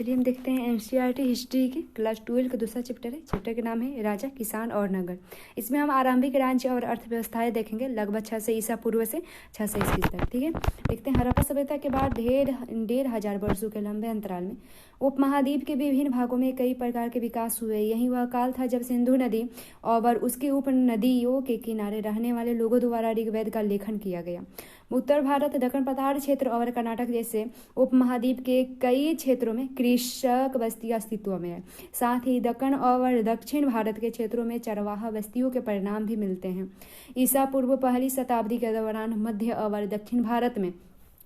चलिए हम देखते हैं एनसीईआरटी हिस्ट्री की क्लास 12 का दूसरा चैप्टर है। चैप्टर का नाम है राजा, किसान और नगर। इसमें हम आरंभिक राज्य और अर्थव्यवस्थाएं देखेंगे लगभग 600 ईसा पूर्व से 600 ईस्वी तक। ठीक है, देखते हैं हड़प्पा सभ्यता के बाद 1,500 वर्षों के लंबे अंतराल में उपमहाद्वीप के विभिन्न भागों में कई प्रकार के विकास हुए। यही वह काल था जब सिंधु नदी और उसकी उपनदियों के किनारे रहने वाले लोगों द्वारा ऋग्वेद का लेखन किया गया। उत्तर भारत, दक्षिण पठार क्षेत्र और कर्नाटक जैसे उपमहाद्वीप के कई क्षेत्रों में कृषक बस्तियां अस्तित्व में है। साथ ही दक्षिण और दक्षिण भारत के क्षेत्रों में चरवाहा बस्तियों के परिणाम भी मिलते हैं। ईसा पूर्व पहली शताब्दी के दौरान मध्य और दक्षिण भारत में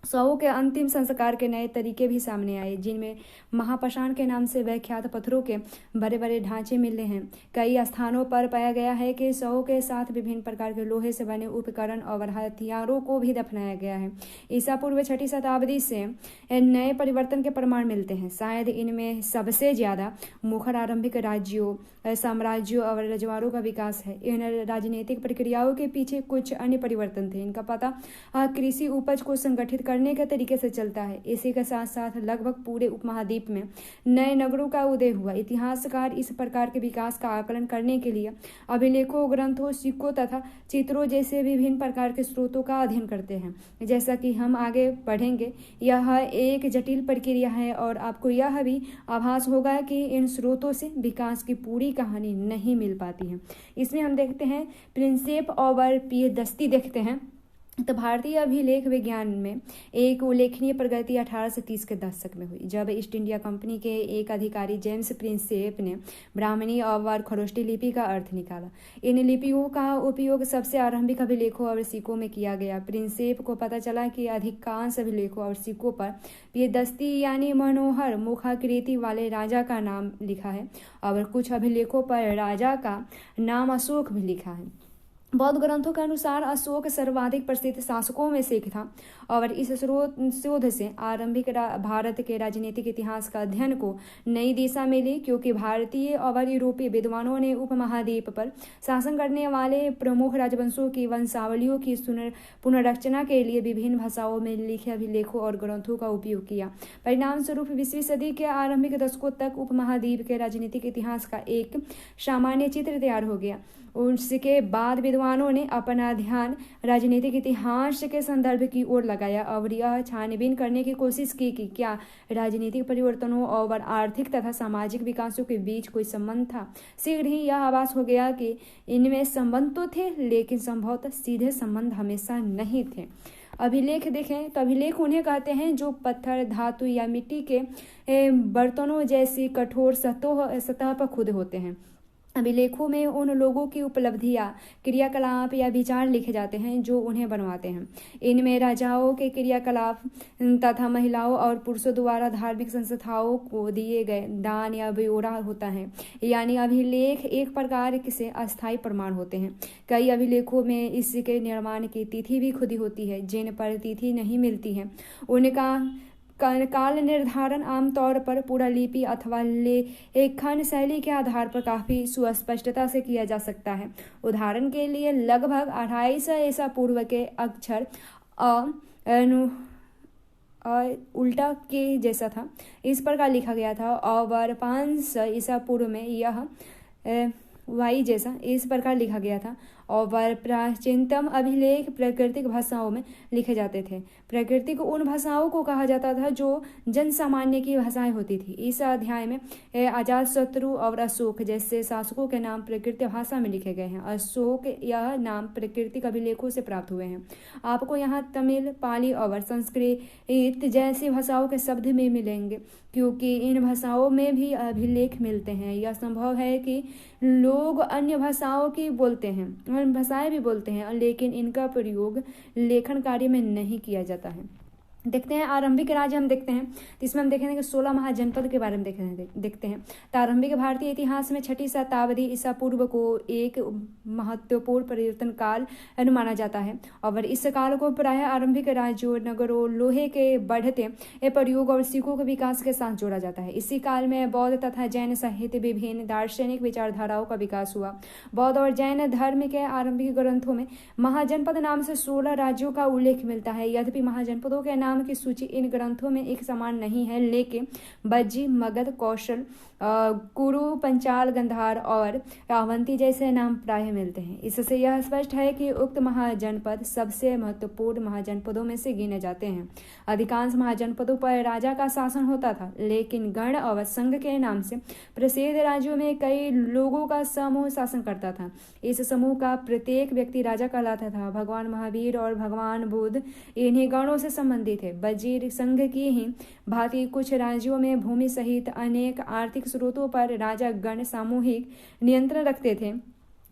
शवों के अंतिम संस्कार के नए तरीके भी सामने आए, जिनमें महापाषाण के नाम से विख्यात पत्थरों के बड़े बड़े ढांचे मिले हैं। कई स्थानों पर पाया गया है कि शवों के साथ विभिन्न प्रकार के लोहे से बने उपकरण और हथियारों को भी दफनाया गया है। ईसा पूर्व 6वीं शताब्दी से नए परिवर्तन के प्रमाण मिलते हैं। शायद इनमें सबसे ज्यादा मुखर आरंभिक राज्यों, साम्राज्यों और रजवाड़ों का विकास है। इन राजनीतिक प्रक्रियाओं के पीछे कुछ अन्य परिवर्तन थे। इनका पता कृषि उपज को संगठित करने के तरीके से चलता है। इसी के साथ साथ लगभग पूरे उपमहाद्वीप में नए नगरों का उदय हुआ। इतिहासकार इस प्रकार के विकास का आकलन करने के लिए अभिलेखों, ग्रंथों, सिक्कों तथा चित्रों जैसे विभिन्न प्रकार के स्रोतों का अध्ययन करते हैं। जैसा कि हम आगे पढ़ेंगे, यह एक जटिल प्रक्रिया है और आपको यह भी आभास होगा कि इन स्रोतों से विकास की पूरी कहानी नहीं मिल पाती है। इसमें हम देखते हैं प्रिंसेप और पियदस्ती देखते हैं। तो भारतीय अभिलेख विज्ञान में एक उल्लेखनीय प्रगति 1830 के दशक में हुई, जब ईस्ट इंडिया कंपनी के एक अधिकारी जेम्स प्रिंसेप ने ब्राह्मणी और खरोष्टी लिपि का अर्थ निकाला। इन लिपियों का उपयोग सबसे आरंभिक अभिलेखों और सिक्कों में किया गया। प्रिंसेप को पता चला कि अधिकांश अभिलेखों और सिक्कों पर पियदस्ती यानी मनोहर मुखाकृति वाले राजा का नाम लिखा है और कुछ अभिलेखों पर राजा का नाम अशोक भी लिखा है। बौद्ध ग्रंथों के अनुसार अशोक सर्वाधिक प्रसिद्ध शासकों में से एक था और इस शोध से आरंभिक भारत के राजनीतिक इतिहास का अध्ययन को नई दिशा मिली, क्योंकि भारतीय और यूरोपीय विद्वानों ने उपमहाद्वीप पर शासन करने वाले प्रमुख राजवंशों की वंशावलियों की पुनर्रचना के लिए विभिन्न भाषाओं में लिखे अभिलेखों और ग्रंथों का उपयोग किया। परिणाम स्वरूप 20वीं सदी के आरंभिक दशकों तक उपमहाद्वीप के राजनीतिक इतिहास का एक सामान्य चित्र तैयार हो गया। उसके बाद विद्वानों ने अपना ध्यान राजनीतिक इतिहास के संदर्भ की ओर लगाया और यह छानबीन करने की कोशिश की कि क्या राजनीतिक परिवर्तनों और आर्थिक तथा सामाजिक विकासों के बीच कोई संबंध था। शीघ्र ही यह आभास हो गया कि इनमें संबंध तो थे, लेकिन संभवतः सीधे संबंध हमेशा नहीं थे। अभिलेख देखें तो अभिलेख उन्हें कहते हैं जो पत्थर, धातु या मिट्टी के बर्तनों जैसी कठोर सतह पर खुदे होते हैं। अभिलेखों में उन लोगों की उपलब्धियां, क्रियाकलाप या विचार लिखे जाते हैं जो उन्हें बनवाते हैं। इनमें राजाओं के क्रियाकलाप तथा महिलाओं और पुरुषों द्वारा धार्मिक संस्थाओं को दिए गए दान या ब्यौरा होता है। यानी अभिलेख एक प्रकार से अस्थायी प्रमाण होते हैं। कई अभिलेखों में इसके निर्माण की तिथि भी खुदी होती है। जिन पर तिथि नहीं मिलती है उनका काल निर्धारण आमतौर पर पुरालिपि अथवा लेखन शैली के आधार पर काफी सुस्पष्टता से किया जा सकता है। उदाहरण के लिए लगभग 2800 ईसा पूर्व के अक्षर उल्टा के जैसा था, इस प्रकार लिखा गया था, और 500 ईसा पूर्व में यह वाई जैसा इस प्रकार लिखा गया था। और प्राचीनतम अभिलेख प्राकृतिक भाषाओं में लिखे जाते थे। प्राकृतिक उन भाषाओं को कहा जाता था जो जन सामान्य की भाषाएं होती थी। इस अध्याय में अजातशत्रु और अशोक जैसे शासकों के नाम प्राकृतिक भाषा में लिखे गए हैं। अशोक यह नाम प्राकृतिक अभिलेखों से प्राप्त हुए हैं। आपको यहाँ तमिल, पाली और संस्कृत जैसी भाषाओं के शब्द में मिलेंगे, क्योंकि इन भाषाओं में भी अभिलेख मिलते हैं। यह संभव है कि लोग अन्य भाषाओं की बोलते हैं, भाषाएं भी बोलते हैं, लेकिन इनका प्रयोग लेखन कार्य में नहीं किया जाता है। देखते हैं आरंभिक राज्य हम देखते हैं, तो इसमें हम देखेंगे कि 16 महाजनपद के बारे में देखते हैं। तो आरंभिक भारतीय इतिहास में 6वीं शताब्दी ईसा पूर्व को एक महत्वपूर्ण परिवर्तन काल माना जाता है और इस काल को प्रायः आरंभिक राज्यों, नगरों, लोहे के बढ़ते प्रयोग और सिक्कों के विकास के साथ जोड़ा जाता है। इसी काल में बौद्ध तथा जैन सहित विभिन्न दार्शनिक विचारधाराओं का विकास हुआ। बौद्ध और जैन धर्म के आरंभिक ग्रंथों में महाजनपद नाम से 16 राज्यों का उल्लेख मिलता है। यद्यपि महाजनपदों के नाम नाम की सूची इन ग्रंथों में एक समान नहीं है, लेकिन बज्जी, मगध, कौशल, कुरु, पंचाल, गंधार और अवंती जैसे नाम प्राय मिलते हैं। इससे यह स्पष्ट है कि उक्त महाजनपद सबसे महत्वपूर्ण महाजनपदों में से गिने जाते हैं। अधिकांश महाजनपदों पर राजा का शासन होता था, लेकिन गण और संघ के नाम से प्रसिद्ध राज्यों में कई लोगों का समूह शासन करता था। इस समूह का प्रत्येक व्यक्ति राजा कहलाता था। भगवान महावीर और भगवान बुद्ध इन्हीं गणों से संबंधित थे। वजीर संघ की ही भांति कुछ राज्यों में भूमि सहित अनेक आर्थिक स्रोतों पर राजा गण सामूहिक नियंत्रण रखते थे।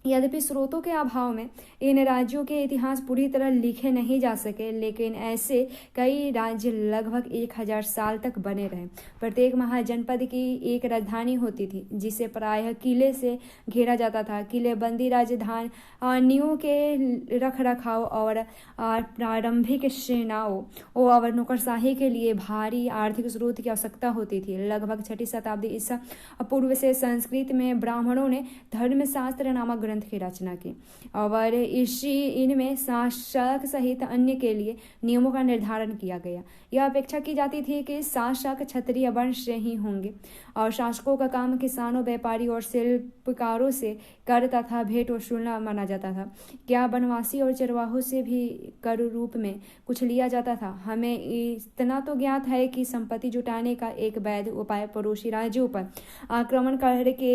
यद्यपि स्रोतों के अभाव में इन राज्यों के इतिहास पूरी तरह लिखे नहीं जा सके, लेकिन ऐसे कई राज्य लगभग 1000 साल तक बने रहे। प्रत्येक महाजनपद की एक राजधानी होती थी, जिसे प्रायः किले से घेरा जाता था। किलेबंदी राजधानियों के रखरखाव और प्रारंभिक सेनाओं और नौकरशाही के लिए भारी आर्थिक स्रोत की आवश्यकता होती थी। लगभग 6वीं शताब्दी ईसा पूर्व से संस्कृत में ब्राह्मणों ने धर्मशास्त्र नामक की रचना की और इनमें शासक सहित अन्य के लिए नियमों का निर्धारण किया गया। यह अपेक्षा की जाती थी कि शासक क्षत्रिय वंश से ही होंगे और शासकों का काम किसानों, व्यापारी और शिल्पकारों से कर तथा भेंट वसूलना माना जाता था। क्या बनवासी और चरवाहों से भी कर रूप में कुछ लिया जाता था? हमें इतना तो ज्ञात है कि संपत्ति जुटाने का एक वैध उपाय पड़ोसी राज्यों पर आक्रमण करके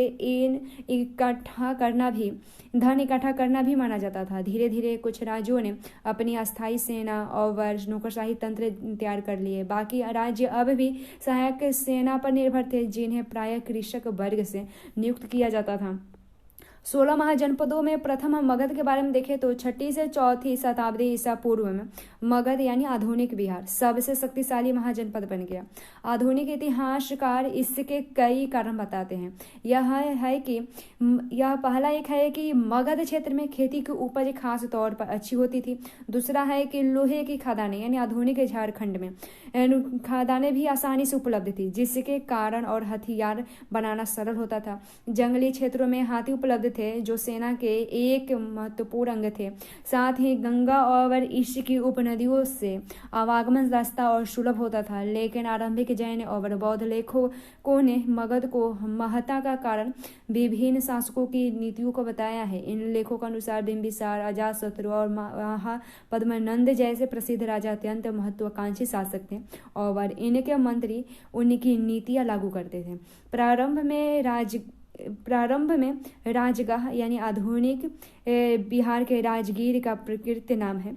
धन इकट्ठा करना भी माना जाता था। धीरे धीरे कुछ राज्यों ने अपनी अस्थायी सेना और नौकरशाही तंत्र तैयार कर लिए। बाकी राज्य अब भी सहायक सेना पर निर्भर थे, जिन्हें प्रायः कृषक वर्ग से नियुक्त किया जाता था। 16 महाजनपदों में प्रथम हम मगध के बारे में देखें तो 6वीं से 4वीं शताब्दी ईसा पूर्व में मगध यानी आधुनिक बिहार सबसे शक्तिशाली महाजनपद बन गया। आधुनिक इतिहासकार इसके कई कारण बताते हैं। यह पहला एक है कि मगध क्षेत्र में खेती की उपज खास तौर पर अच्छी होती थी। दूसरा है कि लोहे की खदानें यानी आधुनिक झारखंड में खदानें भी आसानी से उपलब्ध थी, जिसके कारण और हथियार बनाना सरल होता था। जंगली क्षेत्रों में हाथी उपलब्ध थे, जो सेना के एक महत्वपूर्ण अंग थे। साथ ही गंगा और ईस्ट की उपनदियों से आवागमन रास्ता और सुलभ होता था। लेकिन आरंभिक जैन और बौद्ध लेखकों ने मगध को महत्ता का कारण विभिन्न शासकों की नीतियों को बताया है। इन लेखों के अनुसार बिंबिसार, अजातशत्रु और महापद्मनंद जैसे प्रसिद्ध राजा अत्यंत महत्वाकांक्षी शासक थे और इनके मंत्री उनकी नीतियां लागू करते थे। प्रारंभ में राजगाह यानी आधुनिक बिहार के राजगीर का प्रकृत नाम है,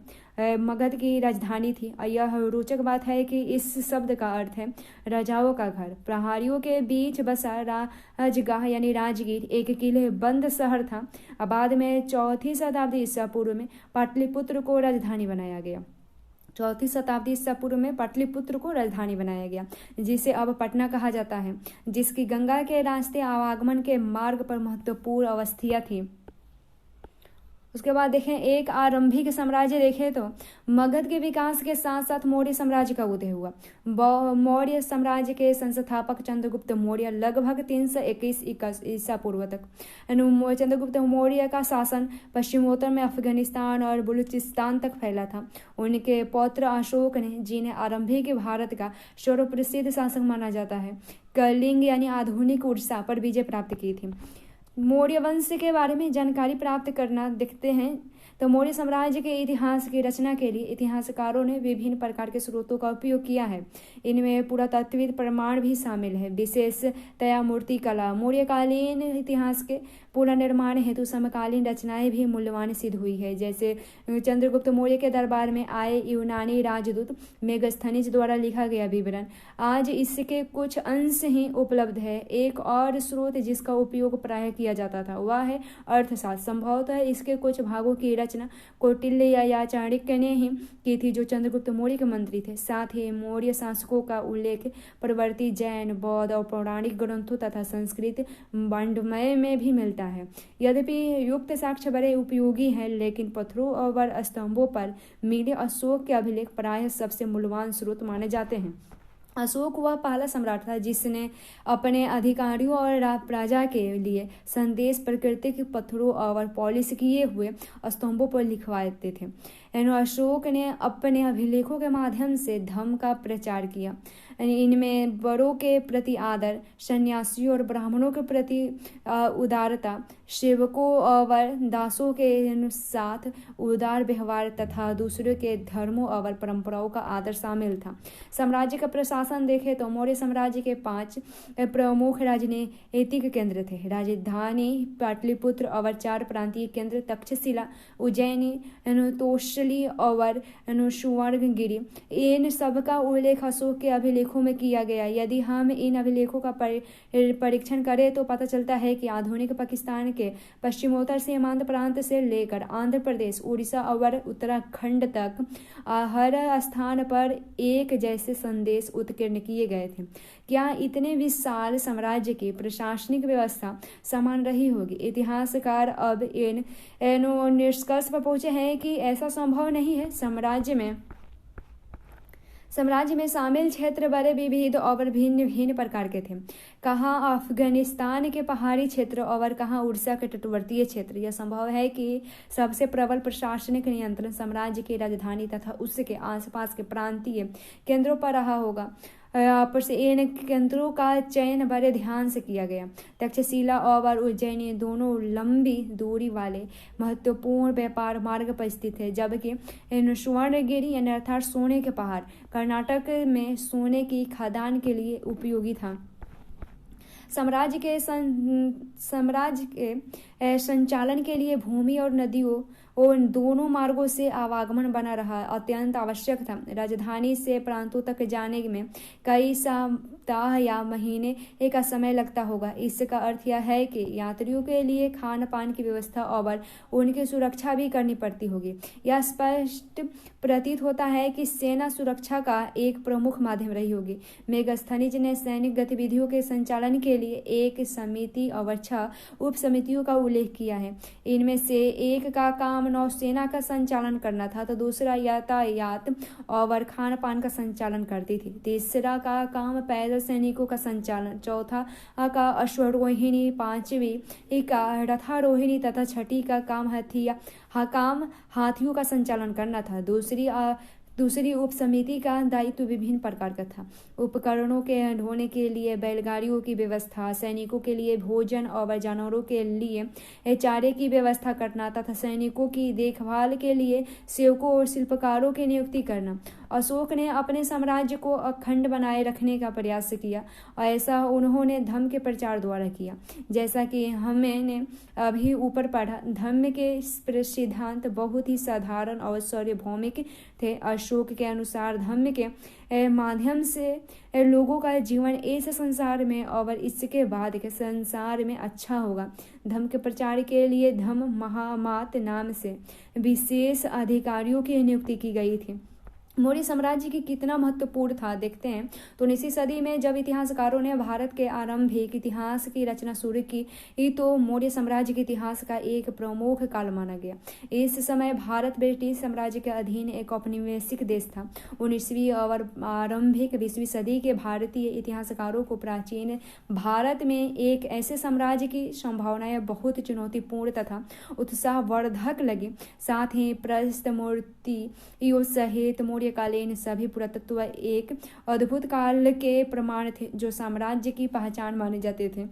मगध की राजधानी थी। यह रोचक बात है कि इस शब्द का अर्थ है राजाओं का घर। प्रहरियों के बीच बसा राजगाह यानी राजगीर एक किले बंद शहर था। बाद में 4वीं शताब्दी ईसा पूर्व में पाटलिपुत्र को राजधानी बनाया गया। 4वीं शताब्दी ईसा पूर्व में पाटलिपुत्र को राजधानी बनाया गया, जिसे अब पटना कहा जाता है, जिसकी गंगा के रास्ते आवागमन के मार्ग पर महत्वपूर्ण अवस्थियां थी। उसके बाद देखें एक आरंभिक साम्राज्य देखें तो मगध के विकास के साथ साथ मौर्य साम्राज्य का उदय हुआ। मौर्य साम्राज्य के संस्थापक चंद्रगुप्त मौर्य लगभग 321 ईसा पूर्व तक। चंद्रगुप्त मौर्य का शासन पश्चिमोत्तर में अफगानिस्तान और बलूचिस्तान तक फैला था। उनके पौत्र अशोक ने, जिन्हें आरंभिक भारत का सर्वप्रसिद्ध शासक माना जाता है, कलिंग यानी आधुनिक उड़ीसा पर विजय प्राप्त की थी। मौर्य वंश के बारे में जानकारी प्राप्त करना देखते हैं तो मौर्य साम्राज्य के इतिहास की रचना के लिए इतिहासकारों ने विभिन्न प्रकार के स्रोतों का उपयोग किया है। इनमें पुरातात्विक प्रमाण भी शामिल है, विशेषतया मूर्ति कला। मौर्यकालीन इतिहास के पुनर्निर्माण हेतु समकालीन रचनाएं भी मूल्यवान सिद्ध हुई है, जैसे चंद्रगुप्त मौर्य के दरबार में आए यूनानी राजदूत मेगस्थनीज द्वारा लिखा गया विवरण। आज इसके कुछ अंश ही उपलब्ध है। एक और स्रोत जिसका उपयोग प्राय किया जाता था वह है अर्थशास्त्र। संभवतः इसके कुछ भागों की रचना कौटिल्य या चाणक्य ने ही की थी, जो चंद्रगुप्त मौर्य के मंत्री थे। साथ ही मौर्य शासकों का उल्लेख परवर्ती जैन, बौद्ध और पौराणिक ग्रंथों तथा संस्कृत वाङ्मय में भी मिलता है। यद्यपि युक्त साक्ष्य बड़े उपयोगी हैं, लेकिन पत्थरों और स्तंभों पर मिले अशोक के अभिलेख प्रायः सबसे मूल्यवान स्रोत माने जाते हैं। अशोक वह पहला सम्राट था जिसने अपने अधिकारियों और राजा के लिए संदेश प्राकृतिक पत्थरों और पॉलिश किए हुए स्तंभों पर लिखवाते थे। अशोक ने अपने अभिलेखों के माध्यम से धम्म का प्रचार किया। इनमें बड़ों के प्रति आदर, सन्यासियों और ब्राह्मणों के प्रति उदारता, सेवकों और दासों के साथ उदार व्यवहार तथा दूसरों के धर्मों और परंपराओं का आदर शामिल था। साम्राज्य का प्रशासन देखें तो मौर्य साम्राज्य के 5 प्रमुख राजनीतिक केंद्र थे। राजधानी पाटलिपुत्र और 4 प्रांतीय केंद्र तक्षशिला, उज्जैनी, तोषली और सुवर्णगिरी। इन सब का उल्लेख अशोक के अभिलेखों में किया गया। यदि हम इन अभिलेखों का परीक्षण करें तो पता चलता है कि आधुनिक पाकिस्तान के पश्चिमोत्तर सीमांत प्रांत से लेकर आंध्र प्रदेश, उड़ीसा और उत्तराखंड तक हर स्थान पर एक जैसे संदेश उत्कीर्ण किए गए थे। क्या इतने विशाल साम्राज्य की प्रशासनिक व्यवस्था समान रही होगी? इतिहासकार अब इन निष्कर्ष पर पहुंचे हैं कि ऐसा संभव नहीं है। साम्राज्य में शामिल क्षेत्र बड़े विविध और भिन्न भिन्न प्रकार के थे। कहाँ अफगानिस्तान के पहाड़ी क्षेत्र और कहाँ उड़ीसा के तटवर्तीय क्षेत्र। यह संभव है कि सबसे प्रबल प्रशासनिक नियंत्रण साम्राज्य की राजधानी तथा उसके आसपास के प्रांतीय केंद्रों पर रहा होगा। पर से इन केंद्रों का चयन बड़े ध्यान से किया गया। तक्षशिला और उज्जैनी दोनों लंबी दूरी वाले महत्वपूर्ण व्यापार मार्ग पर स्थित है, जबकि सुवर्णगिरी अर्थात सोने के पहाड़ कर्नाटक में सोने की खदान के लिए उपयोगी था। साम्राज्य के संचालन के लिए भूमि और नदियों और दोनों मार्गों से आवागमन बना रहा अत्यंत आवश्यक था। राजधानी से प्रांतों तक जाने में कई सप्ताह या महीने का समय लगता होगा। इसका अर्थ यह है कि यात्रियों के लिए खान पान की व्यवस्था और उनकी सुरक्षा भी करनी पड़ती होगी। यह स्पष्ट प्रतीत होता है कि सेना सुरक्षा का एक प्रमुख माध्यम रही होगी। मेगास्थनीज ने सैनिक गतिविधियों के संचालन के लिए एक समिति और 6 उप समितियों का उल्लेख किया है। इनमें से एक का काम नौसेना का संचालन करना था तो दूसरा यातायात और खान पान का संचालन करती थी। तीसरा का काम पैदल सैनिकों का संचालन, चौथा का अश्वारोहिणी, 5वीं का रथारोहिणी तथा 6ठी का काम हाथियों का संचालन करना था। दूसरी उप समिति का दायित्व विभिन्न प्रकार का था। उपकरणों के ढोने के लिए बैलगाड़ियों की व्यवस्था, सैनिकों के लिए भोजन और जानवरों के लिए चारे की व्यवस्था करना तथा सैनिकों की देखभाल के लिए सेवकों और शिल्पकारों की नियुक्ति करना। अशोक ने अपने साम्राज्य को अखंड बनाए रखने का प्रयास किया और ऐसा उन्होंने धम्म के प्रचार द्वारा किया। जैसा कि हमने अभी ऊपर पढ़ा, धम्म के सिद्धांत बहुत ही साधारण और सार्वभौमिक थे। अशोक के अनुसार धम्म के माध्यम से लोगों का जीवन इस संसार में और इसके बाद के संसार में अच्छा होगा। धम्म के प्रचार के लिए धम्म महामात नाम से विशेष अधिकारियों की नियुक्ति की गई थी। मौर्य साम्राज्य की कितना महत्वपूर्ण था देखते हैं। तो 19वीं सदी में जब इतिहासकारों ने भारत के आरंभिक इतिहास की रचना शुरू की तो मौर्य साम्राज्य के इतिहास का एक प्रमुख काल माना गया। इस समय भारत ब्रिटिश साम्राज्य के अधीन एक औपनिवेशिक देश था। 19वीं और आरंभिक 20वीं सदी के भारतीय इतिहासकारों को प्राचीन भारत में एक ऐसे साम्राज्य की संभावनाएं बहुत चुनौतीपूर्ण तथा उत्साहवर्धक लगी। साथ ही प्रस्तुत मूर्तियों सहित मौर्यकालीन सभी पुरातत्व एक अद्भुत काल के प्रमाण थे जो साम्राज्य की पहचान माने जाते थे।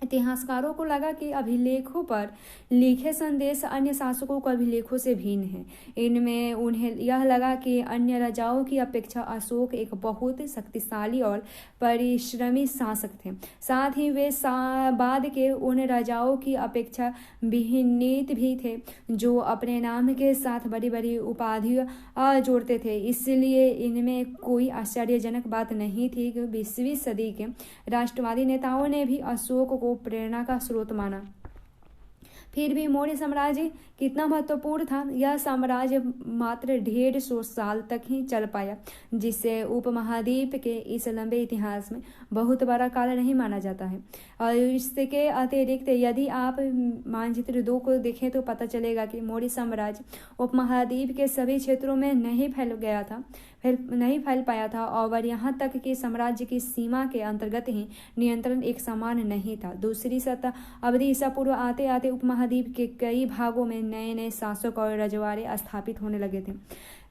इतिहासकारों को लगा कि अभिलेखों पर लिखे संदेश अन्य शासकों के अभिलेखों से भिन्न हैं। इनमें उन्हें यह लगा कि अन्य राजाओं की अपेक्षा अशोक एक बहुत शक्तिशाली और परिश्रमी शासक थे। साथ ही वे बाद के उन राजाओं की अपेक्षा विनीत भी थे जो अपने नाम के साथ बड़ी बड़ी उपाधियां जोड़ते थे। इसलिए इनमें कोई आश्चर्यजनक बात नहीं थी कि 20वीं सदी के राष्ट्रवादी नेताओं ने भी अशोक को प्रेरणा का स्रोत माना। फिर भी मौर्य साम्राज्य कितना महत्वपूर्ण था, यह साम्राज्य मात्र 150 साल तक ही चल पाया, जिसे उपमहाद्वीप के इस लंबे इतिहास में बहुत बड़ा काल नहीं माना जाता है। और इसके अतिरिक्त यदि आप मानचित्र 2 को देखें तो पता चलेगा कि मौर्य साम्राज्य उपमहाद्वीप के सभी क्षेत्रों में नहीं फैल गया था। फैल पाया था और यहाँ तक कि साम्राज्य की सीमा के अंतर्गत ही नियंत्रण एक समान नहीं था। दूसरी शताब्दी ईसा पूर्व आते आते उपमहाद्वीप के कई भागों में नए नए शासक और रजवाड़े स्थापित होने लगे थे।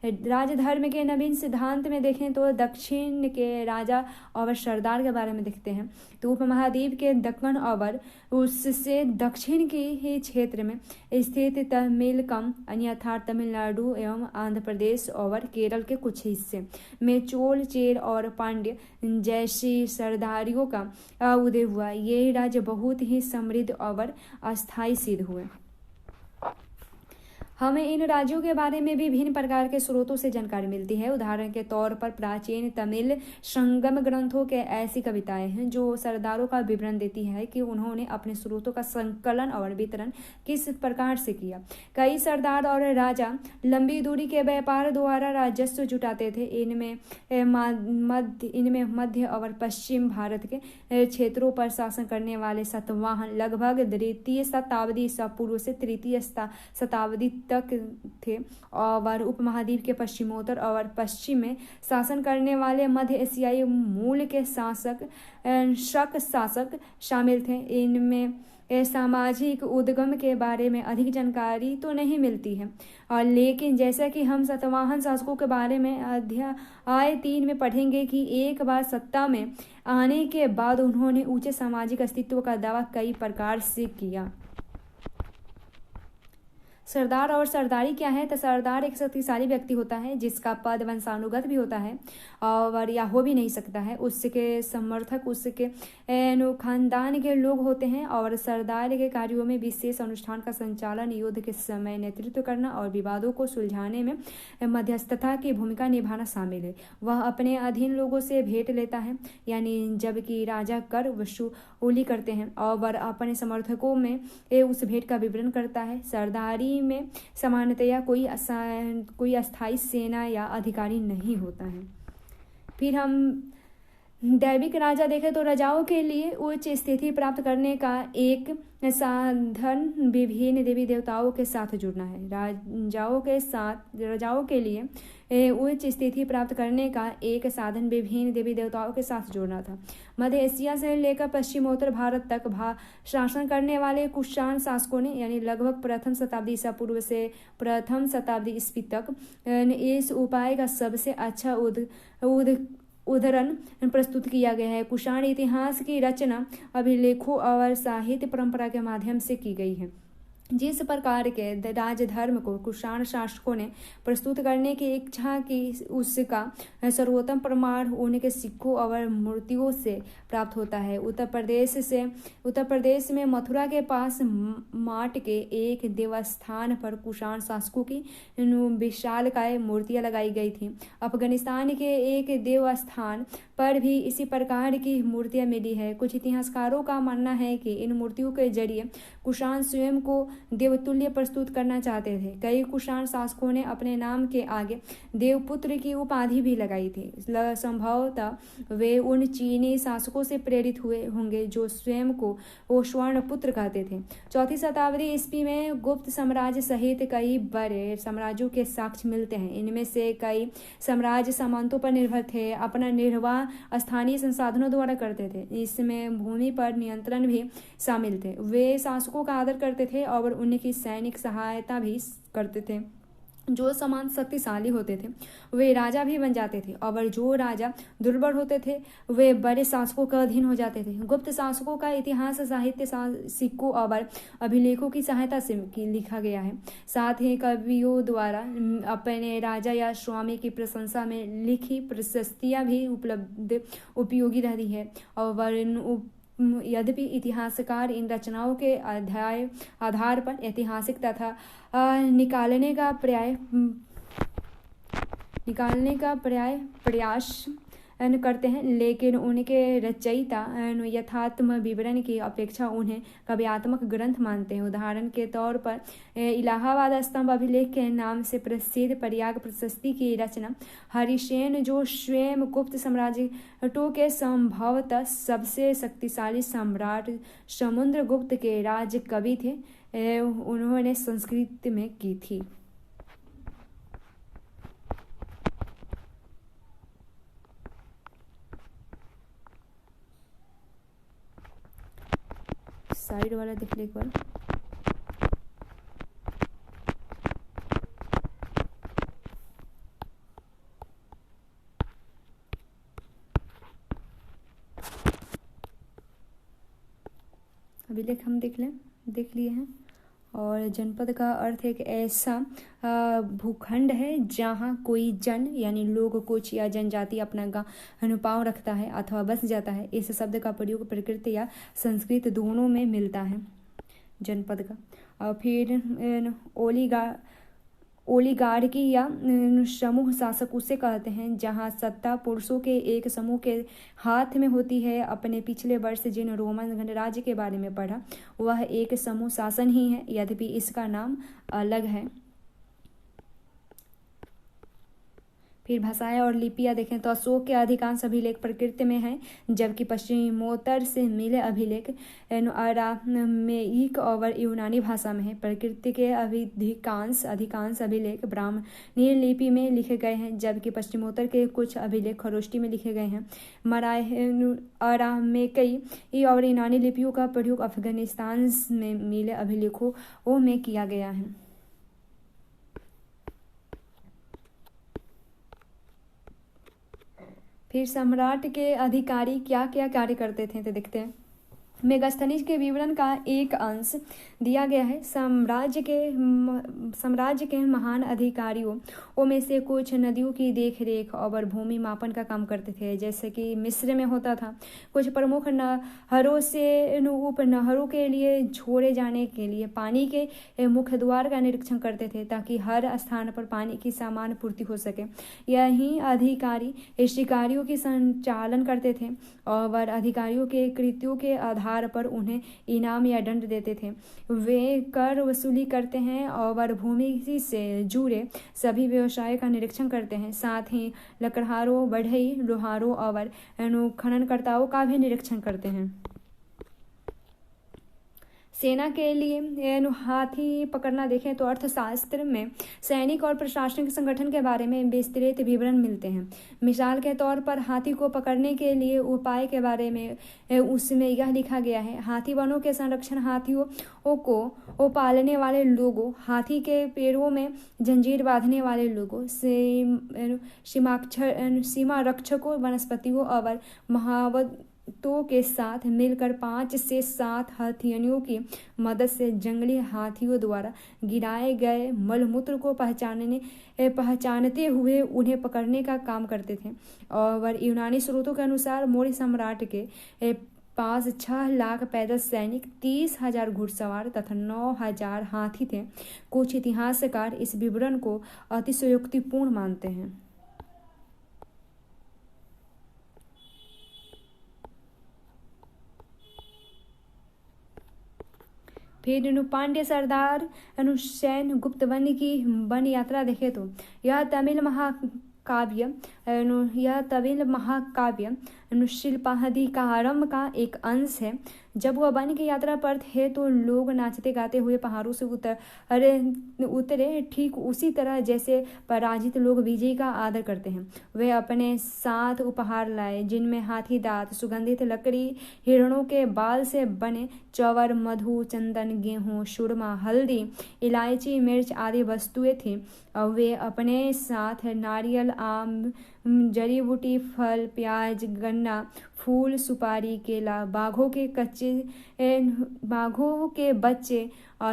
राजधर्म के नवीन सिद्धांत में देखें तो दक्षिण के राजा और सरदार के बारे में देखते हैं तो उपमहाद्वीप के दक्कन और उससे दक्षिण के ही क्षेत्र में स्थित तमिलकम अर्थात तमिलनाडु एवं आंध्र प्रदेश और केरल के कुछ हिस्से में चोल, चेर और पांड्य जैसी सरदारियों का उदय हुआ। ये राज्य बहुत ही समृद्ध और अस्थायी सिद्ध हुए। हमें इन राज्यों के बारे में भी भिन्न प्रकार के स्रोतों से जानकारी मिलती है। उदाहरण के तौर पर प्राचीन तमिल संगम ग्रंथों के ऐसी कविताएं हैं जो सरदारों का विवरण देती है कि उन्होंने अपने स्रोतों का संकलन और वितरण किस प्रकार से किया। कई सरदार और राजा लंबी दूरी के व्यापार द्वारा राजस्व जुटाते थे। इनमें मध्य और पश्चिम भारत के क्षेत्रों पर शासन करने वाले सातवाहन लगभग द्वितीय शताब्दी ईसा पूर्व से तृतीय शताब्दी तक थे और उपमहाद्वीप के पश्चिमोत्तर और पश्चिम में शासन करने वाले मध्य एशियाई मूल के शक शासक शामिल थे। इनमें सामाजिक उद्गम के बारे में अधिक जानकारी तो नहीं मिलती है और लेकिन जैसा कि हम सातवाहन शासकों के बारे में अध्याय 3 में पढ़ेंगे कि एक बार सत्ता में आने के बाद उन्होंने ऊंचे सामाजिक अस्तित्व का दावा कई प्रकार से किया। सरदार और सरदारी क्या है? तो सरदार एक शक्तिशाली व्यक्ति होता है जिसका पद वंशानुगत भी होता है और या हो भी नहीं सकता है। उसके समर्थक उसके खानदान के लोग होते हैं और सरदार के कार्यों में विशेष अनुष्ठान का संचालन, युद्ध के समय नेतृत्व करना और विवादों को सुलझाने में मध्यस्थता की भूमिका निभाना शामिल है। वह अपने अधीन लोगों से भेंट लेता है, यानी जबकि राजा कर वसूली करते हैं और अपने समर्थकों में उस भेंट का विवरण करता है। सरदारी में सामान्यतया कोई अस्थायी सेना या अधिकारी नहीं होता है। फिर हम दैविक राजा देखें तो राजाओं के लिए उच्च स्थिति प्राप्त करने का एक साधन विभिन्न देवी देवताओं के साथ जुड़ना है। राजाओं के लिए उच्च स्थिति प्राप्त करने का एक साधन विभिन्न देवी देवताओं के साथ जुड़ना था। मध्य एशिया से लेकर पश्चिमोत्तर भारत तक शासन करने वाले कुषाण शासकों ने यानी लगभग प्रथम शताब्दी ईसा पूर्व से प्रथम शताब्दी ईस्वी तक इस उपाय का सबसे अच्छा उदाहरण प्रस्तुत किया गया है। कुषाण इतिहास की रचना अभिलेखों और साहित्य परंपरा के माध्यम से की गई है। जिस प्रकार के राजधर्म को कुषाण शासकों ने प्रस्तुत करने की इच्छा की, उसका सर्वोत्तम प्रमाण उनके सिक्कों और मूर्तियों से प्राप्त होता है। उत्तर प्रदेश में मथुरा के पास माट के एक देवस्थान पर कुषाण शासकों की विशालकाय मूर्तियां लगाई गई थी। अफगानिस्तान के एक देवस्थान पर भी इसी प्रकार की मूर्तियां मिली है। कुछ इतिहासकारों का मानना है कि इन मूर्तियों के जरिए कुषाण स्वयं को देवतुल्य प्रस्तुत करना चाहते थे। कई कुषाण शासकों ने अपने नाम के आगे देवपुत्र की उपाधि भी लगाई थी। संभवतः वे उन चीनी शासकों से प्रेरित हुए होंगे जो स्वयं को वो स्वर्ण पुत्र कहते थे। चौथी शताब्दी ईस्वी में गुप्त साम्राज्य सहित कई बड़े साम्राज्यों के साक्ष्य मिलते हैं। इनमें से कई साम्राज्य सामंतों पर निर्भर थे, अपना निर्वाह स्थानीय संसाधनों द्वारा करते थे। इसमें भूमि पर नियंत्रण भी शामिल थे। वे शासकों का आदर करते थे और उनकी सैनिक सहायता भी करते थे। जो समान शक्तिशाली होते थे वे राजा भी बन जाते थे और जो राजा दुर्बल होते थे वे बड़े शासकों का अधीन हो जाते थे। गुप्त शासकों का इतिहास साहित्य, सिक्कों और अभिलेखों की सहायता से लिखा गया है। साथ ही कवियों द्वारा अपने राजा या स्वामी की प्रशंसा में लिखी प्रशस्तियां भी उपयोगी रहती है। और यद्यपि इतिहासकार इन रचनाओं के आधार पर ऐतिहासिक तथा निकालने का प्रयास करते हैं, लेकिन उनके रचयिता यथात्म विवरण की अपेक्षा उन्हें काव्यात्मक ग्रंथ मानते हैं। उदाहरण के तौर पर इलाहाबाद स्तंभ अभिलेख के नाम से प्रसिद्ध प्रयाग प्रशस्ति की रचना हरिसेन, जो स्वयं गुप्त साम्राज्यों के संभवतः सबसे शक्तिशाली सम्राट समुद्रगुप्त के राज कवि थे, उन्होंने संस्कृत में की थी। साइड वाला देख ले एक बार। अभिलेख हम देख लिए हैं। और जनपद का अर्थ एक ऐसा भूखंड है जहाँ कोई जन यानी लोग, कुछ या जनजाति अपना अनुपाव रखता है अथवा बस जाता है। इस शब्द का प्रयोग प्रकृति या संस्कृत दोनों में मिलता है जनपद का। और फिर ओलिगार्की या समूह शासक उसे कहते हैं जहां सत्ता पुरुषों के एक समूह के हाथ में होती है। अपने पिछले वर्ष जिन रोमन गणराज्य के बारे में पढ़ा वह एक समूह शासन ही है, यद्यपि इसका नाम अलग है। फिर भाषाएं और लिपियां देखें तो अशोक के अधिकांश अभिलेख प्रकृत में हैं, जबकि पश्चिमोत्तर से मिले अभिलेख अरामेइक और यूनानी भाषा में है। प्रकृति के अधिकांश अभिलेख ब्राह्मणी लिपि में लिखे गए हैं, जबकि पश्चिमोत्तर के कुछ अभिलेख खरोष्टी में लिखे गए हैं। अरामेकई और यूनानी लिपियों का प्रयोग अफगानिस्तान में मिले अभिलेखों में किया गया है। फिर सम्राट के अधिकारी क्या क्या कार्य करते थे तो देखते हैं। मेगास्थनीज के विवरण का एक अंश दिया गया है। साम्राज्य के महान अधिकारियों में से कुछ नदियों की देखरेख और भूमि मापन का काम करते थे, जैसे कि मिस्र में होता था। कुछ प्रमुख नहरों से उपनहरों के लिए छोड़े जाने के लिए पानी के मुख्य द्वार का निरीक्षण करते थे, ताकि हर स्थान पर पानी की समान पूर्ति हो सके। यही अधिकारी शिकारियों की संचालन करते थे और अधिकारियों के कृत्यों के आधार पर उन्हें इनाम या दंड देते थे। वे कर वसूली करते हैं और भूमि से जुड़े सभी व्यवसाय का निरीक्षण करते हैं। साथ ही लकड़हारों, बढ़ई, लोहारों और खननकर्ताओं का भी निरीक्षण करते हैं। सेना के लिए हाथी पकड़ना देखें तो अर्थशास्त्र में सैनिक और प्रशासनिक संगठन के बारे में विस्तृत विवरण मिलते हैं। मिसाल के तौर पर हाथी को पकड़ने के लिए उपाय के बारे में उसमें यह लिखा गया है। हाथी वनों के संरक्षण, हाथियों को पालने वाले लोगों, हाथी के पैरों में जंजीर बांधने वाले लोगों, सीमा रक्षकों, वनस्पतियों और महावतों के साथ मिलकर 5 से 7 हथियारों की मदद से जंगली हाथियों द्वारा गिराए गए मलमूत्र को पहचानते हुए उन्हें पकड़ने का काम करते थे। और यूनानी स्रोतों के अनुसार मौर्य सम्राट के पास 6 लाख पैदल सैनिक, 30,000 घुड़सवार तथा 9,000 हाथी थे। कुछ इतिहासकार इस विवरण को अतिशयोक्तिपूर्ण मानते हैं। फिर पांड्य सरदार सैन्य गुप्त वन यात्रा देखे तो यह तमिल महाकाव्य शिल्पाधिकारम का एक अंश है। जब वह वन की यात्रा पर थे तो लोग नाचते गाते हुए पहाड़ों से उतरे ठीक उसी तरह जैसे पराजित लोग विजय का आदर करते हैं। वे अपने साथ उपहार लाए, जिनमें हाथी दांत, सुगंधित लकड़ी, हिरणों के बाल से बने चंवर, मधु, चंदन, गेहूं, सुरमा, हल्दी, इलायची, मिर्च आदि वस्तुएं थीं। वे अपने साथ नारियल, आम, जड़ी बूटी, फल, प्याज, गन्ना, फूल, सुपारी, केला, बाघों के बच्चे,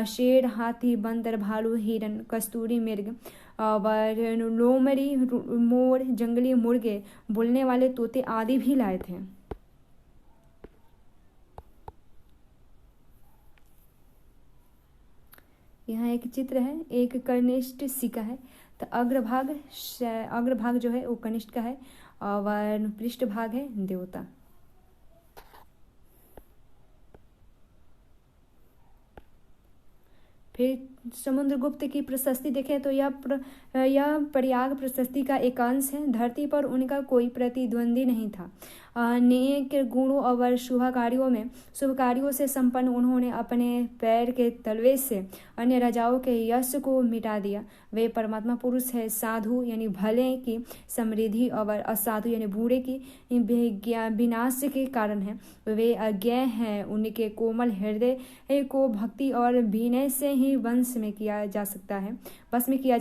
शेर, हाथी, बंदर, भालू, हिरन, कस्तूरी मृग और लोमड़ी, मोर, जंगली मुर्गे, बोलने वाले तोते आदि भी लाए थे। यहाँ एक चित्र है, एक कनिष्ठ सिक्का है। तो अग्रभाग जो है वो कनिष्ठ का है और पृष्ठभाग है देवता। फिर समुद्रगुप्त की प्रशस्ति देखें तो यह प्रयाग प्रशस्ति का एक अंश है। धरती पर उनका कोई प्रतिद्वंदी नहीं था। अनेक गुणों और शुभ कार्यों से संपन्न उन्होंने अपने पैर के तलवे से अन्य राजाओं के यश को मिटा दिया। वे परमात्मा पुरुष है। साधु यानी भले की समृद्धि और असाधु यानी बुरे की विनाश के कारण है। वे अज्ञेय हैं। उनके कोमल हृदय को भक्ति और विनय से ही वश में किया जा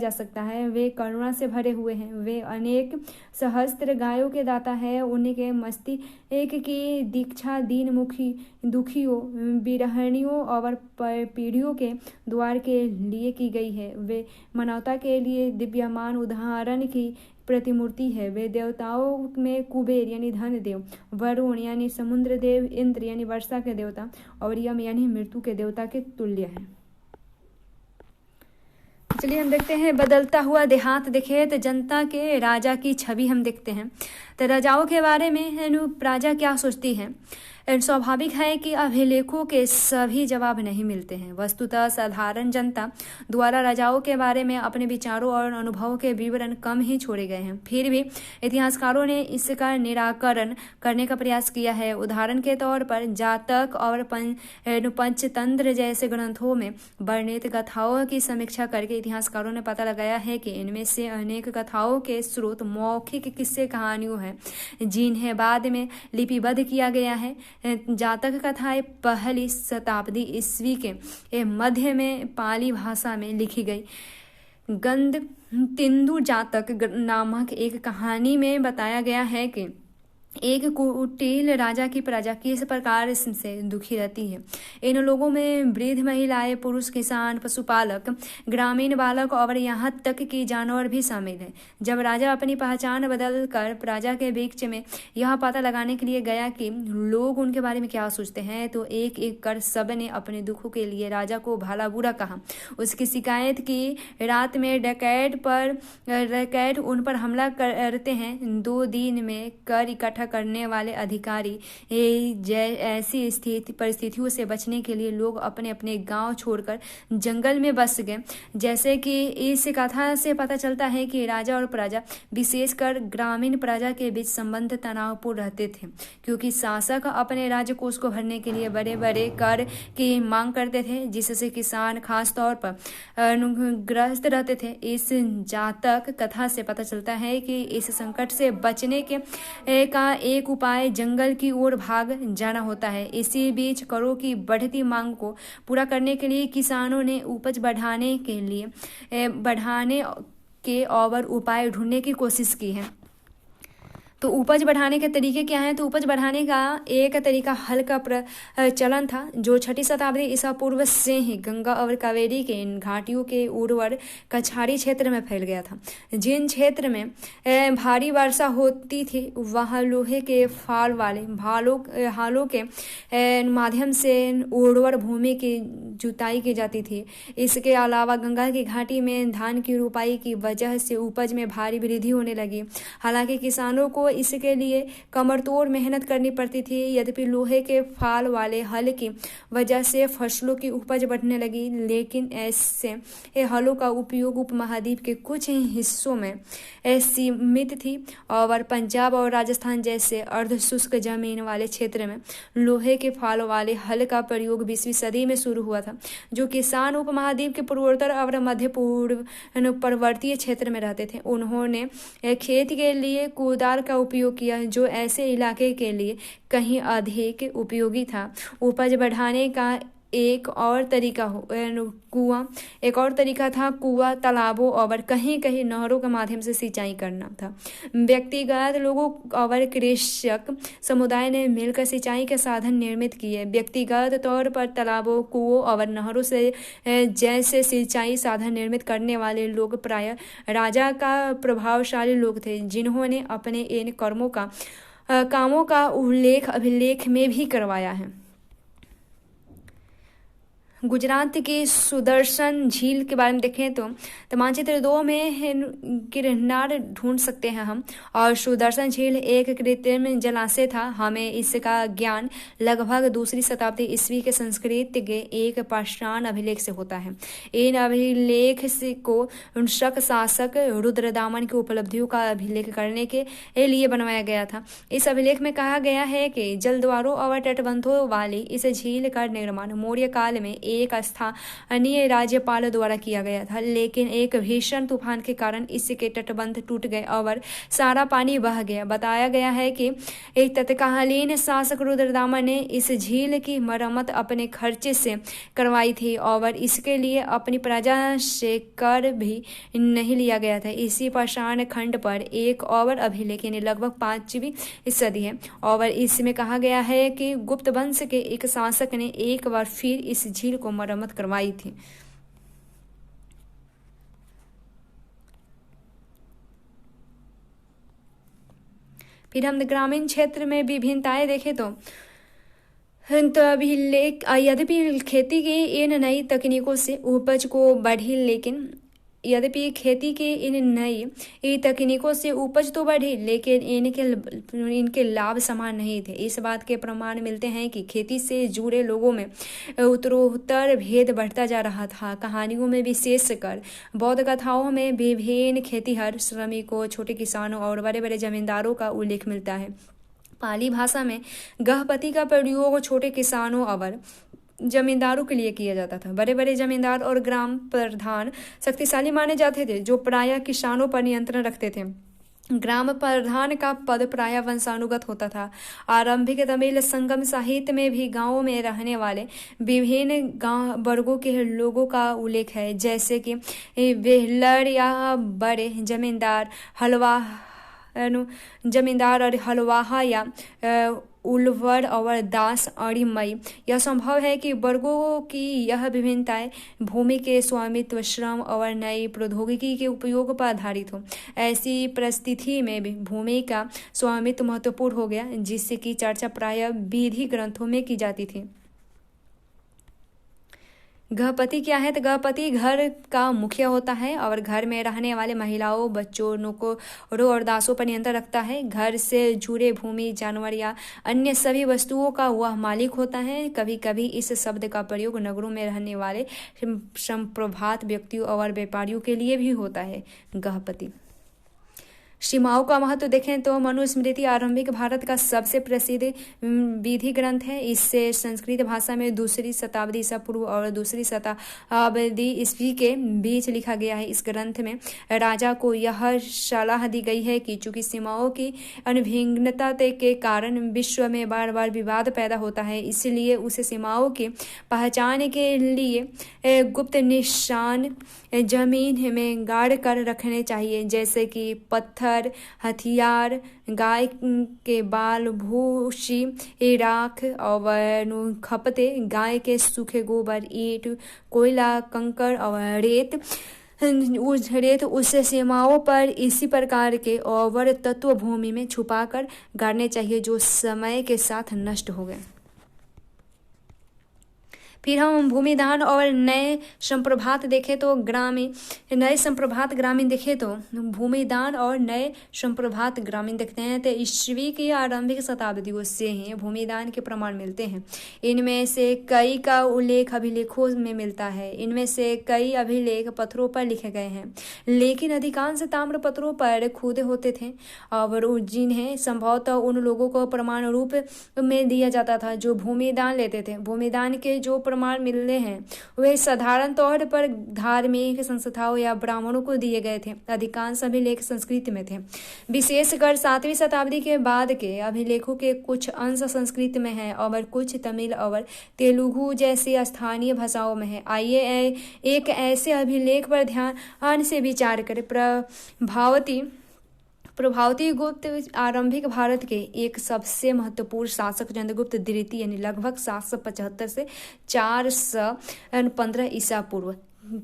सकता है। वे करुणा से भरे हुए हैं। वे अनेक सहस्त्र गायों के दाता है। उनके मस्तिष्क की दीक्षा दीन दुखियों, बिरहणियों और पीढ़ियों के द्वार के लिए की गई है। वे मानवता के लिए दिव्यमान उदाहरण की प्रतिमूर्ति है। वे देवताओं में कुबेर यानी धन देव, वरुण यानी समुद्र देव, इंद्र यानी वर्षा के देवता और यम यानी मृत्यु के देवता के तुल्य है। चलिए हम देखते हैं बदलता हुआ देहात देखे तो जनता के राजा की छवि हम देखते हैं। तो राजाओं के बारे में प्रजा क्या सोचती है। स्वाभाविक है कि अभिलेखों के सभी जवाब नहीं मिलते हैं। वस्तुतः साधारण जनता द्वारा राजाओं के बारे में अपने विचारों और अनुभवों के विवरण कम ही छोड़े गए हैं। फिर भी इतिहासकारों ने इसका निराकरण करने का प्रयास किया है। उदाहरण के तौर पर जातक और पंचतंत्र जैसे ग्रंथों में वर्णित कथाओं की समीक्षा करके इतिहासकारों ने पता लगाया है कि इनमें से अनेक कथाओं के स्रोत मौखिक किस्से कहानियों हैं, जिन्हें बाद में लिपिबद्ध किया गया है। जातक कथाएं पहली शताब्दी ईस्वी के मध्य में पाली भाषा में लिखी गई। गंध तिंदु जातक नामक एक कहानी में बताया गया है कि एक कुटिल राजा की प्रजा किस प्रकार से दुखी रहती है। इन लोगों में वृद्ध महिलाएं, पुरुष किसान, पशुपालक, ग्रामीण बालक और यहाँ तक कि जानवर भी शामिल है। जब राजा अपनी पहचान बदल कर प्रजा के बीच में यह पता लगाने के लिए गया कि लोग उनके बारे में क्या सोचते हैं, तो एक एक कर सब ने अपने दुखों के लिए राजा को भला बुरा कहा, उसकी शिकायत की। रात में डकैत उन पर हमला करते हैं। 2 दिन में कर इकट्ठा करने वाले अधिकारी ऐसी परिस्थितियों से बचने के लिए लोग अपने अपने गांव छोड़कर जंगल में बस गए। जैसे कि इस कथा से पता चलता है कि राजा और प्रजा, विशेषकर ग्रामीण प्रजा के बीच संबंध तनावपूर्ण रहते थे, क्योंकि शासक अपने राज्य कोष को भरने के लिए बड़े बड़े कर की मांग करते थे, जिससे किसान खास तौर पर ग्रस्त रहते थे। इस जातक कथा से पता चलता है कि इस संकट से बचने का एक उपाय जंगल की ओर भाग जाना होता है। इसी बीच करों की बढ़ती मांग को पूरा करने के लिए किसानों ने उपज बढ़ाने के और उपाय ढूंढने की कोशिश की है। तो उपज बढ़ाने के तरीके क्या हैं। तो उपज बढ़ाने का एक तरीका हल का प्रचलन था, जो 6ठी शताब्दी ईसा पूर्व से ही गंगा और कावेरी के इन घाटियों के उर्वर कछाड़ी क्षेत्र में फैल गया था। जिन क्षेत्र में भारी वर्षा होती थी, वहाँ लोहे के फाल वाले हालों के माध्यम से उर्वर भूमि की जुताई की जाती थी। इसके अलावा गंगा की घाटी में धान की रुपाई की वजह से उपज में भारी वृद्धि होने लगी। हालांकि किसानों को इसके लिए कमरतोड़ मेहनत करनी पड़ती थी। यद्यपि लोहे के फाल वाले हल की वजह से फसलों की उपज बढ़ने लगी, लेकिन ऐसे हलों का उपयोग उपमहाद्वीप के कुछ हिस्सों में सीमित थी और पंजाब और राजस्थान जैसे अर्धशुष्क जमीन वाले क्षेत्र में लोहे के फाल वाले हल का प्रयोग 20वीं सदी में शुरू हुआ था। जो किसान उपमहाद्वीप के पूर्वोत्तर और मध्य पूर्ववर्तीय क्षेत्र में रहते थे, उन्होंने खेत के लिए कुदार का उपयोग किया, जो ऐसे इलाके के लिए कहीं अधिक उपयोगी था। उपज बढ़ाने का एक और तरीका था कुआं, तालाबों और कहीं कहीं नहरों के माध्यम से सिंचाई करना था। व्यक्तिगत लोगों और कृषक समुदाय ने मिलकर सिंचाई के साधन निर्मित किए। व्यक्तिगत तौर पर तालाबों, कुओं और नहरों से जैसे सिंचाई साधन निर्मित करने वाले लोग प्रायः राजा का प्रभावशाली लोग थे, जिन्होंने अपने इन कामों का उल्लेख अभिलेख में भी करवाया है। गुजरात के सुदर्शन झील के बारे में देखें तो मानचित्र 2 में किरनार ढूंढ सकते हैं हम। और सुदर्शन झील एक कृत्रिम जलाशय था। हमें इसका ज्ञान लगभग 2वीं शताब्दी ईस्वी के संस्कृत के एक पाषाण अभिलेख से होता है। इन अभिलेख को शक शासक रुद्रदामन की उपलब्धियों का अभिलेख करने के लिए बनवाया गया था। इस अभिलेख में कहा गया है कि जलद्वारों और तटबंधों वाली इस झील का निर्माण मौर्य काल में एक स्थानीय राज्यपाल द्वारा किया गया था, लेकिन एक भीषण तूफान के कारण इसके तटबंध टूट गए और सारा पानी बह गया। बताया गया है कि एक तत्कालीन शासक रुद्रदामन ने इस झील की मरम्मत अपने खर्चे से करवाई थी और इसके लिए अपनी प्रजा से कर भी नहीं लिया गया था। इसी पाषाण खंड पर एक और अभिलेख यानी लगभग 5वीं सदी है और इसमें कहा गया है कि गुप्त वंश के एक शासक ने एक बार फिर इस झील को मरम्मत करवाई थी। फिर हम ग्रामीण क्षेत्र में विभिन्नताएं देखें तो अभिलेख यद्यपि खेती की इन नई तकनीकों से उपज को बढ़ी, लेकिन यद्यपि खेती की इन नई तकनीकों से उपज तो बढ़ी, लेकिन इनके लाभ समान नहीं थे। इस बात के प्रमाण मिलते हैं कि खेती से जुड़े लोगों में उत्तरोत्तर भेद बढ़ता जा रहा था। कहानियों में विशेषकर बौद्ध कथाओं में विभिन्न खेतीहर, श्रमिकों, छोटे किसानों और बड़े बड़े जमींदारों का उल्लेख मिलता है। पाली भाषा में गृहपति का प्रयोग छोटे किसानों और जमींदारों के लिए किया जाता था। बड़े बड़े जमींदार और ग्राम प्रधान शक्तिशाली माने जाते थे, जो प्रायः किसानों पर नियंत्रण रखते थे। ग्राम प्रधान का पद प्रायः वंशानुगत होता था। आरंभिक तमिल संगम साहित्य में भी गांवों में रहने वाले विभिन्न गांव वर्गों के लोगों का उल्लेख है, जैसे कि बेहलर या बड़े जमींदार और हलवाहा या उलवर और दास अड़िमई। यह संभव है कि वर्गों की यह विभिन्नताएं भूमि के स्वामित्व, श्रम और नई प्रौद्योगिकी के उपयोग पर आधारित हो। ऐसी परिस्थिति में भी भूमि का स्वामित्व महत्वपूर्ण हो गया, जिसकी चर्चा प्रायः विधि ग्रंथों में की जाती थी। गृहपति क्या है? तो गृहपति घर का मुखिया होता है और घर में रहने वाले महिलाओं, बच्चों, नौकरों और दासों पर नियंत्रण रखता है। घर से जुड़े भूमि, जानवर या अन्य सभी वस्तुओं का वह मालिक होता है। कभी कभी इस शब्द का प्रयोग नगरों में रहने वाले संप्रभात व्यक्तियों और व्यापारियों के लिए भी होता है। गृहपति सीमाओं का महत्व देखें तो मनुस्मृति आरंभिक भारत का सबसे प्रसिद्ध विधि ग्रंथ है। इससे संस्कृत भाषा में 2वीं शताब्दी ईसा पूर्व और 2वीं शताब्दी ईस्वी के बीच लिखा गया है। इस ग्रंथ में राजा को यह सलाह दी गई है कि चूंकि सीमाओं की अनभिन्नता के कारण विश्व में बार बार विवाद पैदा होता है, इसलिए उसे सीमाओं की पहचान के लिए गुप्त निशान जमीन में गाड़ कर रखने चाहिए, जैसे कि पत्थर, हथियार, गाय के बाल, भूसी, राख और खपते, गाय के सूखे गोबर, ईंट, कोयला, कंकड़ और रेत उस सीमाओं पर इसी प्रकार के और तत्व भूमि में छुपाकर गाड़ने चाहिए, जो समय के साथ नष्ट हो गए। फिर हम भूमिदान और नए संप्रभात देखें तो नए संप्रभात ग्रामीण देखें तो भूमिदान और नए संप्रभात ग्रामीण देखते हैं तो ईस्वी की आरंभिक शताब्दियों से ही भूमिदान के प्रमाण मिलते हैं। इनमें से कई का उल्लेख अभिलेखों में मिलता है। इनमें से कई अभिलेख पत्थरों पर लिखे गए हैं, लेकिन अधिकांश ताम्र पत्थरों पर खुदे होते थे और जिन्हें संभवतः उन लोगों को प्रमाण रूप में दिया जाता था जो भूमिदान लेते थे। भूमिदान के जो प्रमाण मिलने हैं वे साधारण तौर पर धार्मिक संस्थाओं या ब्राह्मणों को दिए गए थे। अधिकांश अभिलेख संस्कृत में थे। विशेषकर 7वीं शताब्दी के बाद के अभिलेखों के कुछ अंश संस्कृत में हैं और कुछ तमिल और तेलुगु जैसी स्थानीय भाषाओं में है। आइए एक ऐसे अभिलेख पर ध्यान से विचार करें। प्रभावती गुप्त आरंभिक भारत के एक सबसे महत्वपूर्ण शासक चंद्रगुप्त द्वितीय यानी लगभग 775 से 415 ईसा पूर्व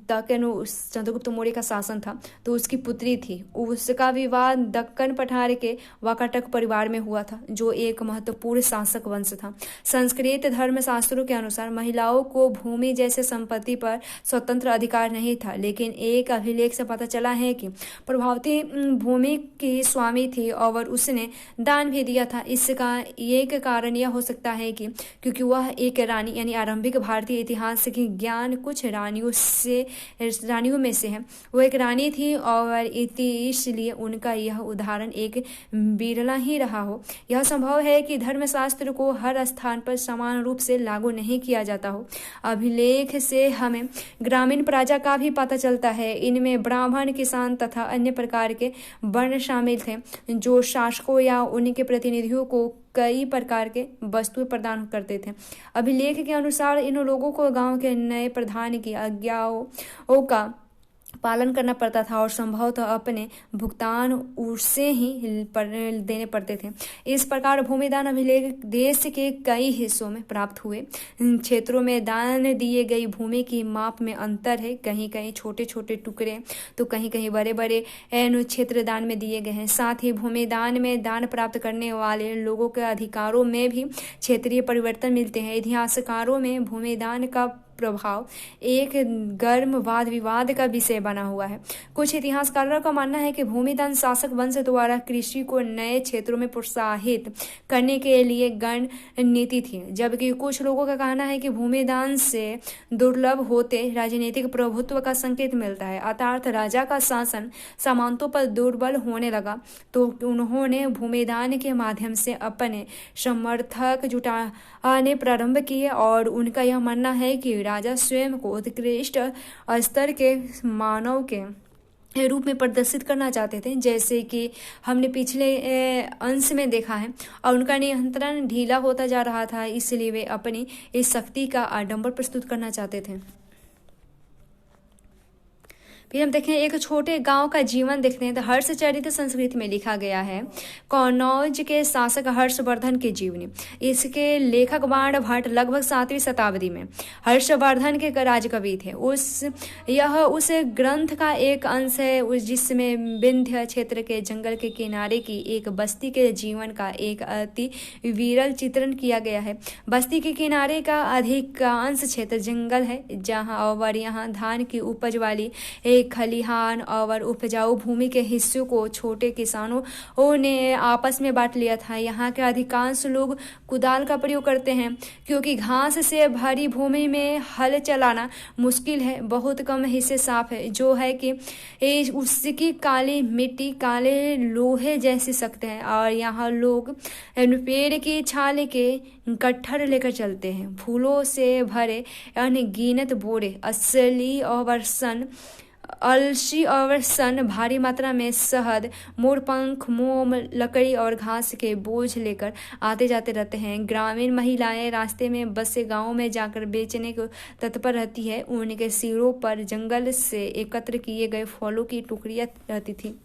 तक चंद्रगुप्त मौर्य का शासन था, तो उसकी पुत्री थी। उसका विवाह दक्कन पठार के वाकाटक परिवार में हुआ था, जो एक महत्वपूर्ण शासक वंश था। संस्कृत धर्मशास्त्रों के अनुसार महिलाओं को भूमि जैसे संपत्ति पर स्वतंत्र अधिकार नहीं था, लेकिन एक अभिलेख से पता चला है कि प्रभावती भूमि की स्वामी थी और उसने दान भी दिया था। इसका एक कारण यह हो सकता है कि क्योंकि वह एक रानी यानी आरंभिक भारतीय इतिहास की ज्ञान कुछ रानियों में से है, वो एक रानी थी और इसलिए उनका यह उदाहरण एक बिरला ही रहा हो। यह संभव है कि धर्मशास्त्र को हर स्थान पर समान रूप से लागू नहीं किया जाता हो। अभिलेख से हमें ग्रामीण प्रजा का भी पता चलता है। इनमें ब्राह्मण, किसान तथा अन्य प्रकार के वर्ण शामिल थे, जो शासकों या उनके प्रतिनिधियों को कई प्रकार के वस्तुएं प्रदान करते थे। अभिलेख के अनुसार इन लोगों को गांव के नए प्रधान की आज्ञाओं का पालन करना पड़ता था और संभवतः अपने भुगतान उससे ही देने पड़ते थे। इस प्रकार भूमिदान अभिलेख देश के कई हिस्सों में प्राप्त हुए। क्षेत्रों में दान दिए गई भूमि की माप में अंतर है, कहीं कहीं छोटे छोटे टुकड़े तो कहीं कहीं बड़े बड़े क्षेत्र दान में दिए गए हैं। साथ ही भूमिदान में दान प्राप्त करने वाले लोगों के अधिकारों में भी क्षेत्रीय परिवर्तन मिलते हैं। इतिहासकारों में भूमिदान का प्रभाव एक गर्म वाद विवाद का विषय बना हुआ है। कुछ इतिहासकारों का मानना है कि भूमिदान शासक वंश द्वारा कृषि को नए क्षेत्रों में प्रोत्साहित करने के लिए गण नीति थी, जबकि कुछ लोगों का कहना है कि भूमिदान से दुर्लभ होते राजनीतिक प्रभुत्व का संकेत मिलता है, अर्थात राजा का शासन सामंतों पर दुर्बल होने लगा, तो उन्होंने भूमिदान के माध्यम से अपने समर्थक जुटाने प्रारंभ किए और उनका यह मानना है कि राजा स्वयं को उत्कृष्ट स्तर के मानव के रूप में प्रदर्शित करना चाहते थे, जैसे कि हमने पिछले अंश में देखा है, और उनका नियंत्रण ढीला होता जा रहा था, इसलिए वे अपनी इस शक्ति का आडंबर प्रस्तुत करना चाहते थे। फिर हम देखें एक छोटे गांव का जीवन देखते हैं, तो हर्षचरित संस्कृत में लिखा गया है कन्नौज के शासक हर्षवर्धन की जीवनी। इसके लेखक बाण भट्ट लगभग 7वीं शताब्दी में हर्षवर्धन के राजकवि थे। यह उस ग्रंथ का एक अंश है जिसमें विंध्य क्षेत्र के जंगल के किनारे की एक बस्ती के जीवन का एक अति विरल चित्रण किया गया है। बस्ती के किनारे का अधिकांश क्षेत्र जंगल है, जहाँ और यहाँ धान की उपज वाली खलिहान और उपजाऊ भूमि के हिस्सों को छोटे किसानों ने आपस में बांट लिया था। यहाँ के अधिकांश लोग कुदाल का प्रयोग करते हैं, क्योंकि घास से भरी भूमि में हल चलाना मुश्किल है। बहुत कम हिस्से साफ है, जो है कि उसकी काली मिट्टी काले लोहे जैसी सख्त है, और यहाँ लोग पेड़ की छाल के गट्ठर लेकर चलते हैं। फूलों से भरे अनगिनत बोरे अलसी और सन भारी मात्रा में शहद, मोरपंख, मोम, लकड़ी और घास के बोझ लेकर आते जाते रहते हैं। ग्रामीण महिलाएं रास्ते में बसे गांवों में जाकर बेचने को तत्पर रहती है। उनके सिरों पर जंगल से एकत्र किए गए फलों की टुकड़ियां रहती थी।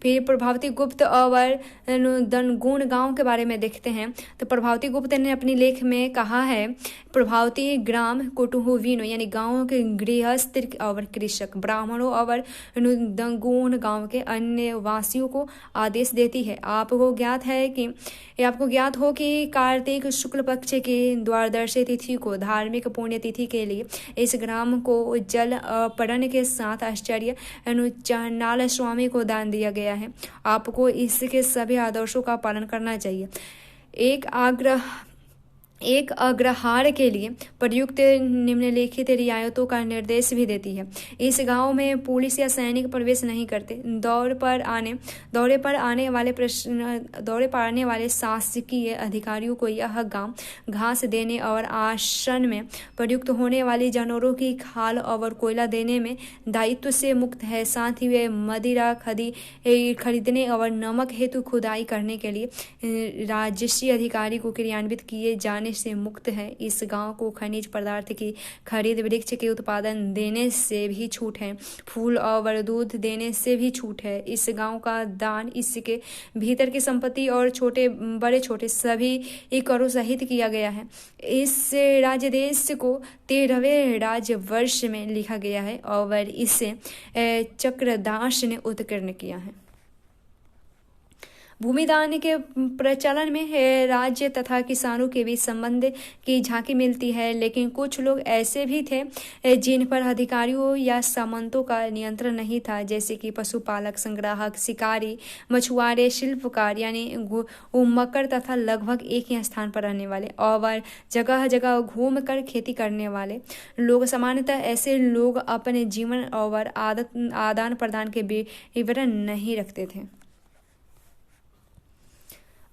फिर प्रभावती गुप्त और दनगुण गांव के बारे में देखते हैं, तो प्रभावती गुप्त ने अपनी लेख में कहा है प्रभावती ग्राम कुटुहुविनो यानी गांव के गृहस्थ और कृषक, ब्राह्मणों और दनगुण गांव के अन्य वासियों को आदेश देती है। आपको ज्ञात हो कि कार्तिक शुक्ल पक्ष की द्वादशी तिथि को धार्मिक पुण्यतिथि के लिए इस ग्राम को जल अपरण के साथ आचार्य चहनाल स्वामी को दान दिया गया है। आपको इसके सभी आदर्शों का पालन करना चाहिए। एक अग्रहार के लिए प्रयुक्त निम्नलिखित रियायतों का निर्देश भी देती है। इस गांव में पुलिस या सैनिक प्रवेश नहीं करते। दौरे पर आने वाले शासकीय अधिकारियों को यह गांव घास देने और आसन में प्रयुक्त होने वाली जानवरों की खाल और कोयला देने में दायित्व से मुक्त है। साथ ही वे मदिरा खरीदने और नमक हेतु खुदाई करने के लिए राजस्व अधिकारी को क्रियान्वित किए जाने खाने से मुक्त है। इस गांव को खनिज पदार्थ की खरीद, वृक्ष के उत्पादन देने से भी छूट है, फूल और दूध देने से भी छूट है। इस गांव का दान इसके भीतर की संपत्ति और छोटे बड़े छोटे सभी करों सहित किया गया है। इस राज्य देश को 13वें राज्य वर्ष में लिखा गया है और इसे चक्रदास ने उत्कीर्ण किया है। भूमिदान के प्रचलन में राज्य तथा किसानों के बीच संबंध की झांकी मिलती है, लेकिन कुछ लोग ऐसे भी थे जिन पर अधिकारियों या सामंतों का नियंत्रण नहीं था, जैसे कि पशुपालक, संग्राहक, शिकारी, मछुआरे, शिल्पकार यानी उम्मकर तथा लगभग एक ही स्थान पर रहने वाले और जगह जगह घूम कर खेती करने वाले लोग। सामान्यतः ऐसे लोग अपने जीवन और आदान प्रदान के विवरण नहीं रखते थे।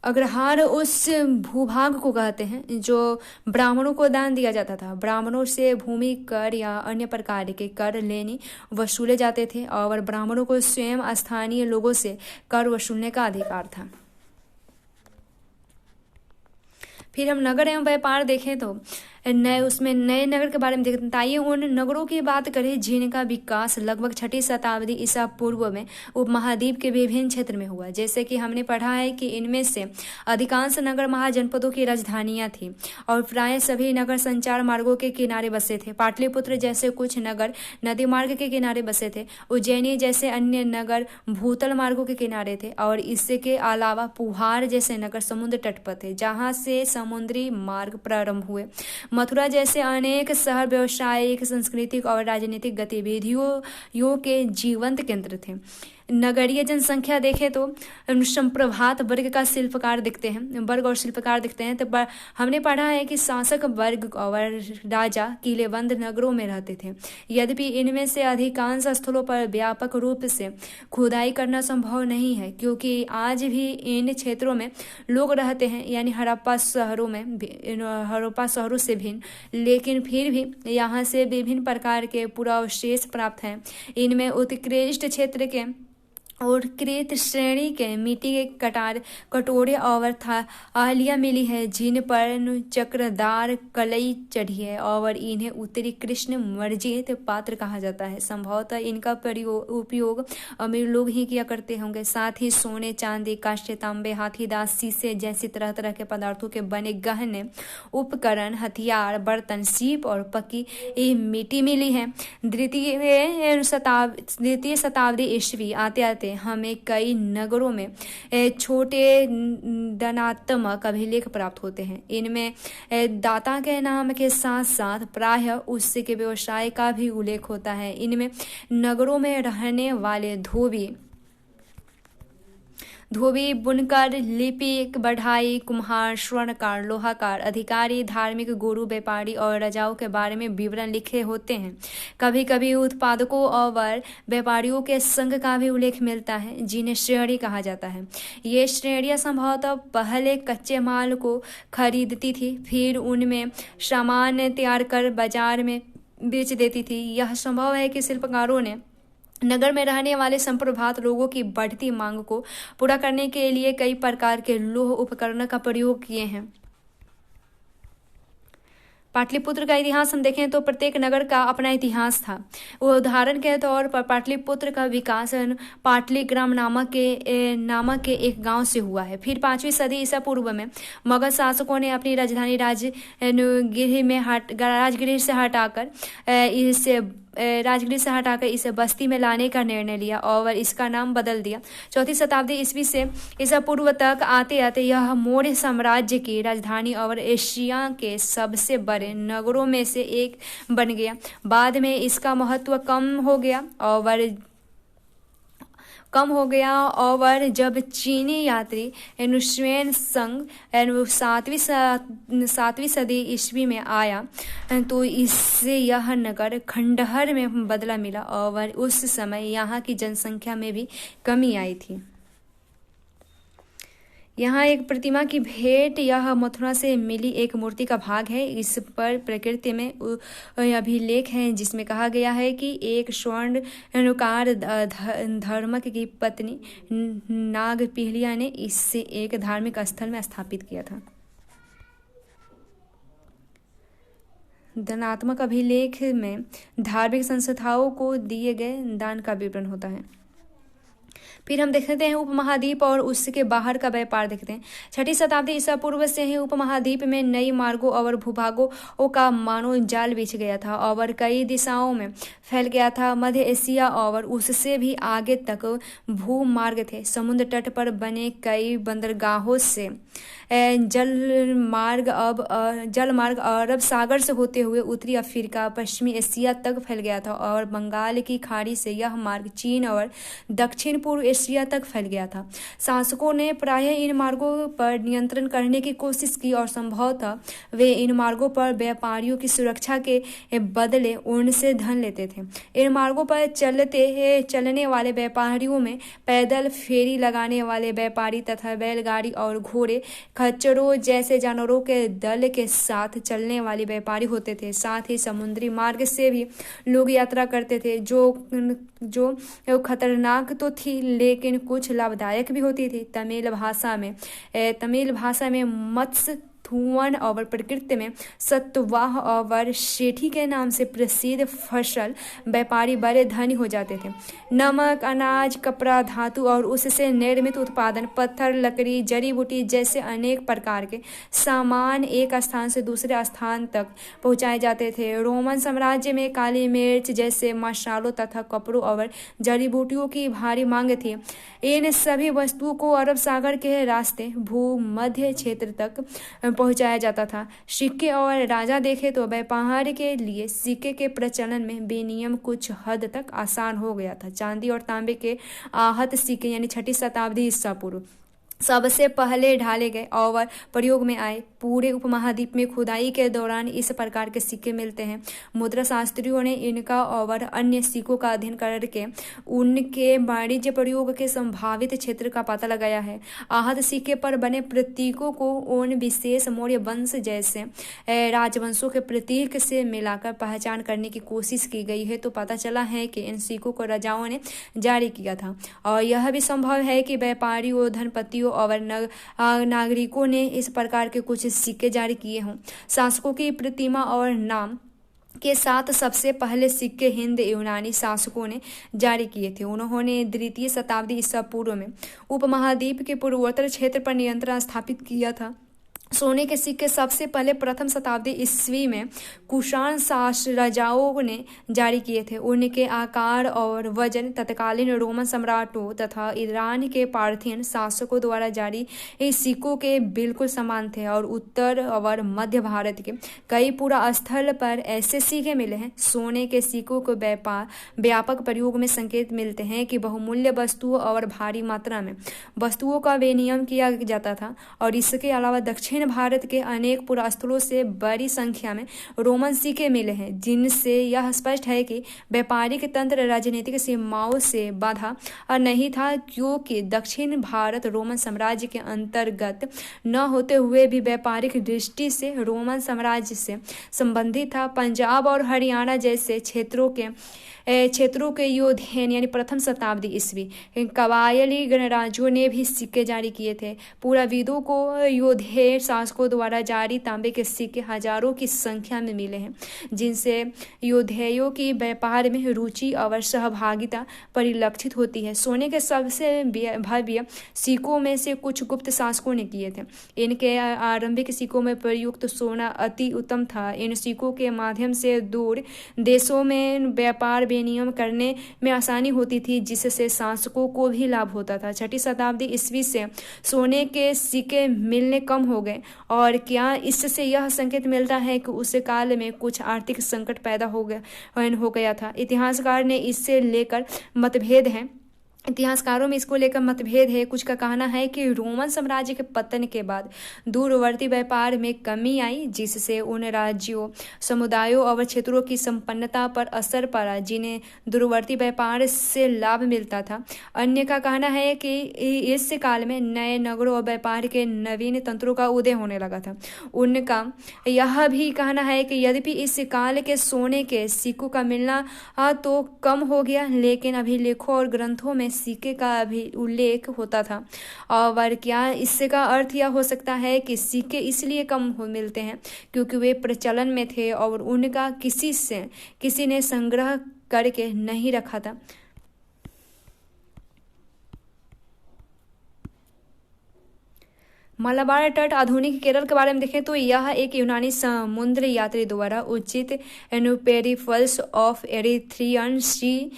अग्रहार उस भूभाग को कहते हैं जो ब्राह्मणों को दान दिया जाता था। ब्राह्मणों से भूमि कर या अन्य प्रकार के कर लेनी वसूले जाते थे और ब्राह्मणों को स्वयं स्थानीय लोगों से कर वसूलने का अधिकार था। फिर हम नगर एवं व्यापार देखें तो उसमें नए नगर के बारे में देखते हैं। आइए उन नगरों की बात करें जिनका विकास लगभग 6ठी शताब्दी ईसा पूर्व में उपमहाद्वीप के विभिन्न क्षेत्र में हुआ। जैसे कि हमने पढ़ा है कि इनमें से अधिकांश नगर महाजनपदों की राजधानियां थी और प्राय सभी नगर संचार मार्गों के किनारे बसे थे। पाटलिपुत्र जैसे कुछ नगर नदी मार्ग के किनारे बसे थे। उज्जैनी जैसे अन्य नगर भूतल मार्गों के किनारे थे और इसके अलावा पुहार जैसे नगर समुद्र तट पर थे, जहाँ से समुद्री मार्ग प्रारंभ हुए। मथुरा जैसे अनेक शहर व्यावसायिक, सांस्कृतिक और राजनीतिक गतिविधियों के जीवंत केंद्र थे। नगरीय जनसंख्या देखें तो संप्रभात वर्ग का शिल्पकार दिखते हैं, वर्ग और शिल्पकार दिखते हैं। तो हमने पढ़ा है कि शासक वर्ग और राजा किलेबंद नगरों में रहते थे। यद्यपि इनमें से अधिकांश स्थलों पर व्यापक रूप से खुदाई करना संभव नहीं है, क्योंकि आज भी इन क्षेत्रों में लोग रहते हैं, यानी हड़प्पा शहरों से भिन्न, लेकिन फिर भी यहाँ से विभिन्न प्रकार के पुरावशेष प्राप्त हैं। इनमें उत्कृष्ट क्षेत्र के और कृत श्रेणी के मिट्टी के कटोरे और आहलियाँ मिली है, जिन पर चक्रदार कलई चढ़ी है और इन्हें उत्तरी कृष्ण वर्जित पात्र कहा जाता है। संभवतः इनका उपयोग अमीर लोग ही किया करते होंगे। साथ ही सोने, चांदी, कांस्य, तांबे, हाथीदांत, शीशे जैसी तरह तरह के पदार्थों के बने गहने, उपकरण, हथियार, बर्तन, सीप और पकी मिट्टी मिली है। द्वितीय शताब्दी ईस्वी आते आते हमें कई नगरों में छोटे धनात्मक अभिलेख प्राप्त होते हैं। इनमें दाता के नाम के साथ साथ प्रायः उसके व्यवसाय का भी उल्लेख होता है। इनमें नगरों में रहने वाले धोबी, बुनकर, लिपिक, बढ़ाई, कुम्हार, स्वर्णकार, लोहाकार, अधिकारी, धार्मिक गुरु, व्यापारी और राजाओं के बारे में विवरण लिखे होते हैं। कभी कभी उत्पादकों और व्यापारियों के संघ का भी उल्लेख मिलता है, जिन्हें श्रेणी कहा जाता है। ये श्रेणियां संभवतः पहले कच्चे माल को खरीदती थी, फिर उनमें सामान तैयार कर बाजार में बेच देती थी। यह संभव है कि शिल्पकारों ने नगर में रहने वाले संप्रभात लोगों की बढ़ती मांग को पूरा करने के लिए कई प्रकार के लौह उपकरणों का प्रयोग किए हैं। पाटलिपुत्र का इतिहास हम देखें तो प्रत्येक नगर का अपना इतिहास था। उदाहरण के तौर पर पाटलिपुत्र का विकास पाटलिग्राम नामक के एक गांव से हुआ है। फिर 5वीं सदी ईसा पूर्व में मगध शासकों ने अपनी राजधानी राजगिर से हटाकर इसे बस्ती में लाने का निर्णय लिया और इसका नाम बदल दिया। 4वीं शताब्दी ईस्वी से ईसा पूर्व तक आते आते यह मौर्य साम्राज्य की राजधानी और एशिया के सबसे बड़े नगरों में से एक बन गया। बाद में इसका महत्व कम हो गया और जब चीनी यात्री नुस्वेन संग 7वीं सदी ईस्वी में आया तो इससे यह नगर खंडहर में बदला मिला और उस समय यहाँ की जनसंख्या में भी कमी आई थी। यहाँ एक प्रतिमा की भेंट, यह मथुरा से मिली एक मूर्ति का भाग है। इस पर प्रकृति में अभिलेख है जिसमें कहा गया है कि एक स्वर्णकार धर्मक की पत्नी नागपिहलिया ने इसे एक धार्मिक स्थल में स्थापित किया था। धनात्मक अभिलेख में धार्मिक संस्थाओं को दिए गए दान का विवरण होता है। फिर हम देखते हैं उपमहाद्वीप और उसके बाहर का व्यापार देखते हैं। 6ठी शताब्दी ईसा पूर्व से ही उपमहाद्वीप में नई मार्गों और भूभागों का मानव जाल बिछ गया था और कई दिशाओं में फैल गया था। मध्य एशिया और उससे भी आगे तक भूमार्ग थे। समुद्र तट पर बने कई बंदरगाहों से जल मार्ग अरब सागर से होते हुए उत्तरी अफ्रीका, पश्चिमी एशिया तक फैल गया था और बंगाल की खाड़ी से यह मार्ग चीन और दक्षिण पूर्व एशिया तक फैल गया था। शासकों ने प्रायः इन मार्गों पर नियंत्रण करने की कोशिश की और संभवतः वे इन मार्गों पर व्यापारियों की सुरक्षा के बदले उनसे धन लेते थे। इन मार्गों पर चलने वाले व्यापारियों में पैदल फेरी लगाने वाले व्यापारी तथा बैलगाड़ी और घोड़े खच्चरों जैसे जानवरों के दल के साथ चलने वाले व्यापारी होते थे। साथ ही समुद्री मार्ग से भी लोग यात्रा करते थे, जो खतरनाक तो थी लेकिन कुछ लाभदायक भी होती थी। तमिल भाषा में मत्स्य थुवन और प्रकृति में सतवाह और सेठी के नाम से प्रसिद्ध फसल व्यापारी बड़े धनी हो जाते थे। नमक, अनाज, कपड़ा, धातु और उससे निर्मित उत्पादन, पत्थर, लकड़ी, जड़ी बूटी जैसे अनेक प्रकार के सामान एक स्थान से दूसरे स्थान तक पहुंचाए जाते थे। रोमन साम्राज्य में काली मिर्च जैसे मसालों तथा कपड़ों और जड़ी बूटियों की भारी मांग थी। इन सभी वस्तुओं को अरब सागर के रास्ते भूमध्य क्षेत्र तक पहुंचाया जाता था। सिक्के और राजा देखे तो व्यापार के लिए सिक्के के प्रचलन में विनिमय कुछ हद तक आसान हो गया था। चांदी और तांबे के आहत सिक्के यानी 6ठी शताब्दी ईसा पूर्व सबसे पहले ढाले गए और प्रयोग में आए। पूरे उपमहाद्वीप में खुदाई के दौरान इस प्रकार के सिक्के मिलते हैं। मुद्रा शास्त्रियों ने इनका और अन्य सिक्कों का अध्ययन करके उनके वाणिज्य प्रयोग के संभावित क्षेत्र का पता लगाया है। आहत सिक्के पर बने प्रतीकों को उन विशेष मौर्य वंश जैसे राजवंशों के प्रतीक से मिलाकर पहचान करने की कोशिश की गई है, तो पता चला है कि इन सिक्कों को राजाओं ने जारी किया था और यह भी संभव है कि व्यापारियों, धनपतियों और नागरिकों ने इस प्रकार के कुछ सिक्के जारी किए हों। शासकों की प्रतिमा और नाम के साथ सबसे पहले सिक्के हिंद यूनानी शासकों ने जारी किए थे। उन्होंने 2री शताब्दी ईसा पूर्व में उपमहाद्वीप के पूर्वोत्तर क्षेत्र पर नियंत्रण स्थापित किया था। सोने के सिक्के सबसे पहले 1म शताब्दी ईस्वी में कुषाण राजाओं ने जारी किए थे। उनके आकार और वजन तत्कालीन रोमन सम्राटों तथा ईरान के पार्थियन शासकों द्वारा जारी सिक्कों के बिल्कुल समान थे और उत्तर और मध्य भारत के कई पूरा स्थल पर ऐसे सिक्के मिले हैं। सोने के सिक्कों को व्यापक प्रयोग में संकेत मिलते हैं कि बहुमूल्य वस्तुओं और भारी मात्रा में वस्तुओं का विनिमय किया जाता था और इसके अलावा दक्षिण भारत के अनेक पुरास्थलों से बड़ी संख्या में रोमन सिक्के मिले हैं, जिनसे यह स्पष्ट है कि व्यापारिक तंत्र राजनीतिक सीमाओं से बाधा नहीं था, क्योंकि दक्षिण भारत रोमन साम्राज्य के अंतर्गत न होते हुए भी व्यापारिक दृष्टि से रोमन साम्राज्य से संबंधित था। पंजाब और हरियाणा जैसे क्षेत्रों के योद्धे यानी 1म शताब्दी ईस्वी कबायली गणराज्यों ने भी सिक्के जारी किए थे। पुराविदों को योद्धे शासकों द्वारा जारी तांबे के सिक्के हजारों की संख्या में मिले हैं, जिनसे योद्धेयों की व्यापार में रुचि और सहभागिता परिलक्षित होती है। सोने के सबसे भव्य सिक्कों में से कुछ गुप्त शासकों ने किए थे। इनके आरंभिक सिक्कों में प्रयुक्त सोना अति उत्तम था। इन सिक्कों के माध्यम से दूर देशों में व्यापार विनिमय करने में आसानी होती थी, जिससे शासकों को भी लाभ होता था। 6ठी शताब्दी ईस्वी से सोने के सिक्के मिलने कम हो गए और क्या इससे यह संकेत मिलता है कि उस काल में कुछ आर्थिक संकट पैदा हो गया था। इतिहासकारों में इसको लेकर मतभेद है। कुछ का कहना है कि रोमन साम्राज्य के पतन के बाद दूरवर्ती व्यापार में कमी आई, जिससे उन राज्यों, समुदायों और क्षेत्रों की संपन्नता पर असर पड़ा जिन्हें दूरवर्ती व्यापार से लाभ मिलता था। अन्य का कहना है कि इस काल में नए नगरों और व्यापार के नवीन तंत्रों का उदय होने लगा था। उनका यह भी कहना है कि यद्यपि इस काल के सोने के सिक्कों का मिलना तो कम हो गया, लेकिन अभिलेखों और ग्रंथों में सिक्के का भी उल्लेख होता था। और क्या इससे का अर्थ यह हो सकता है कि सिक्के इसलिए कम मिलते हैं क्योंकि वे प्रचलन में थे और उनका किसी ने संग्रह करके नहीं रखा था। मलाबार तट आधुनिक केरल के बारे में देखें तो यह एक यूनानी समुद्र यात्री द्वारा उचित पेरिफल्स ऑफ एरिथ्रियन सी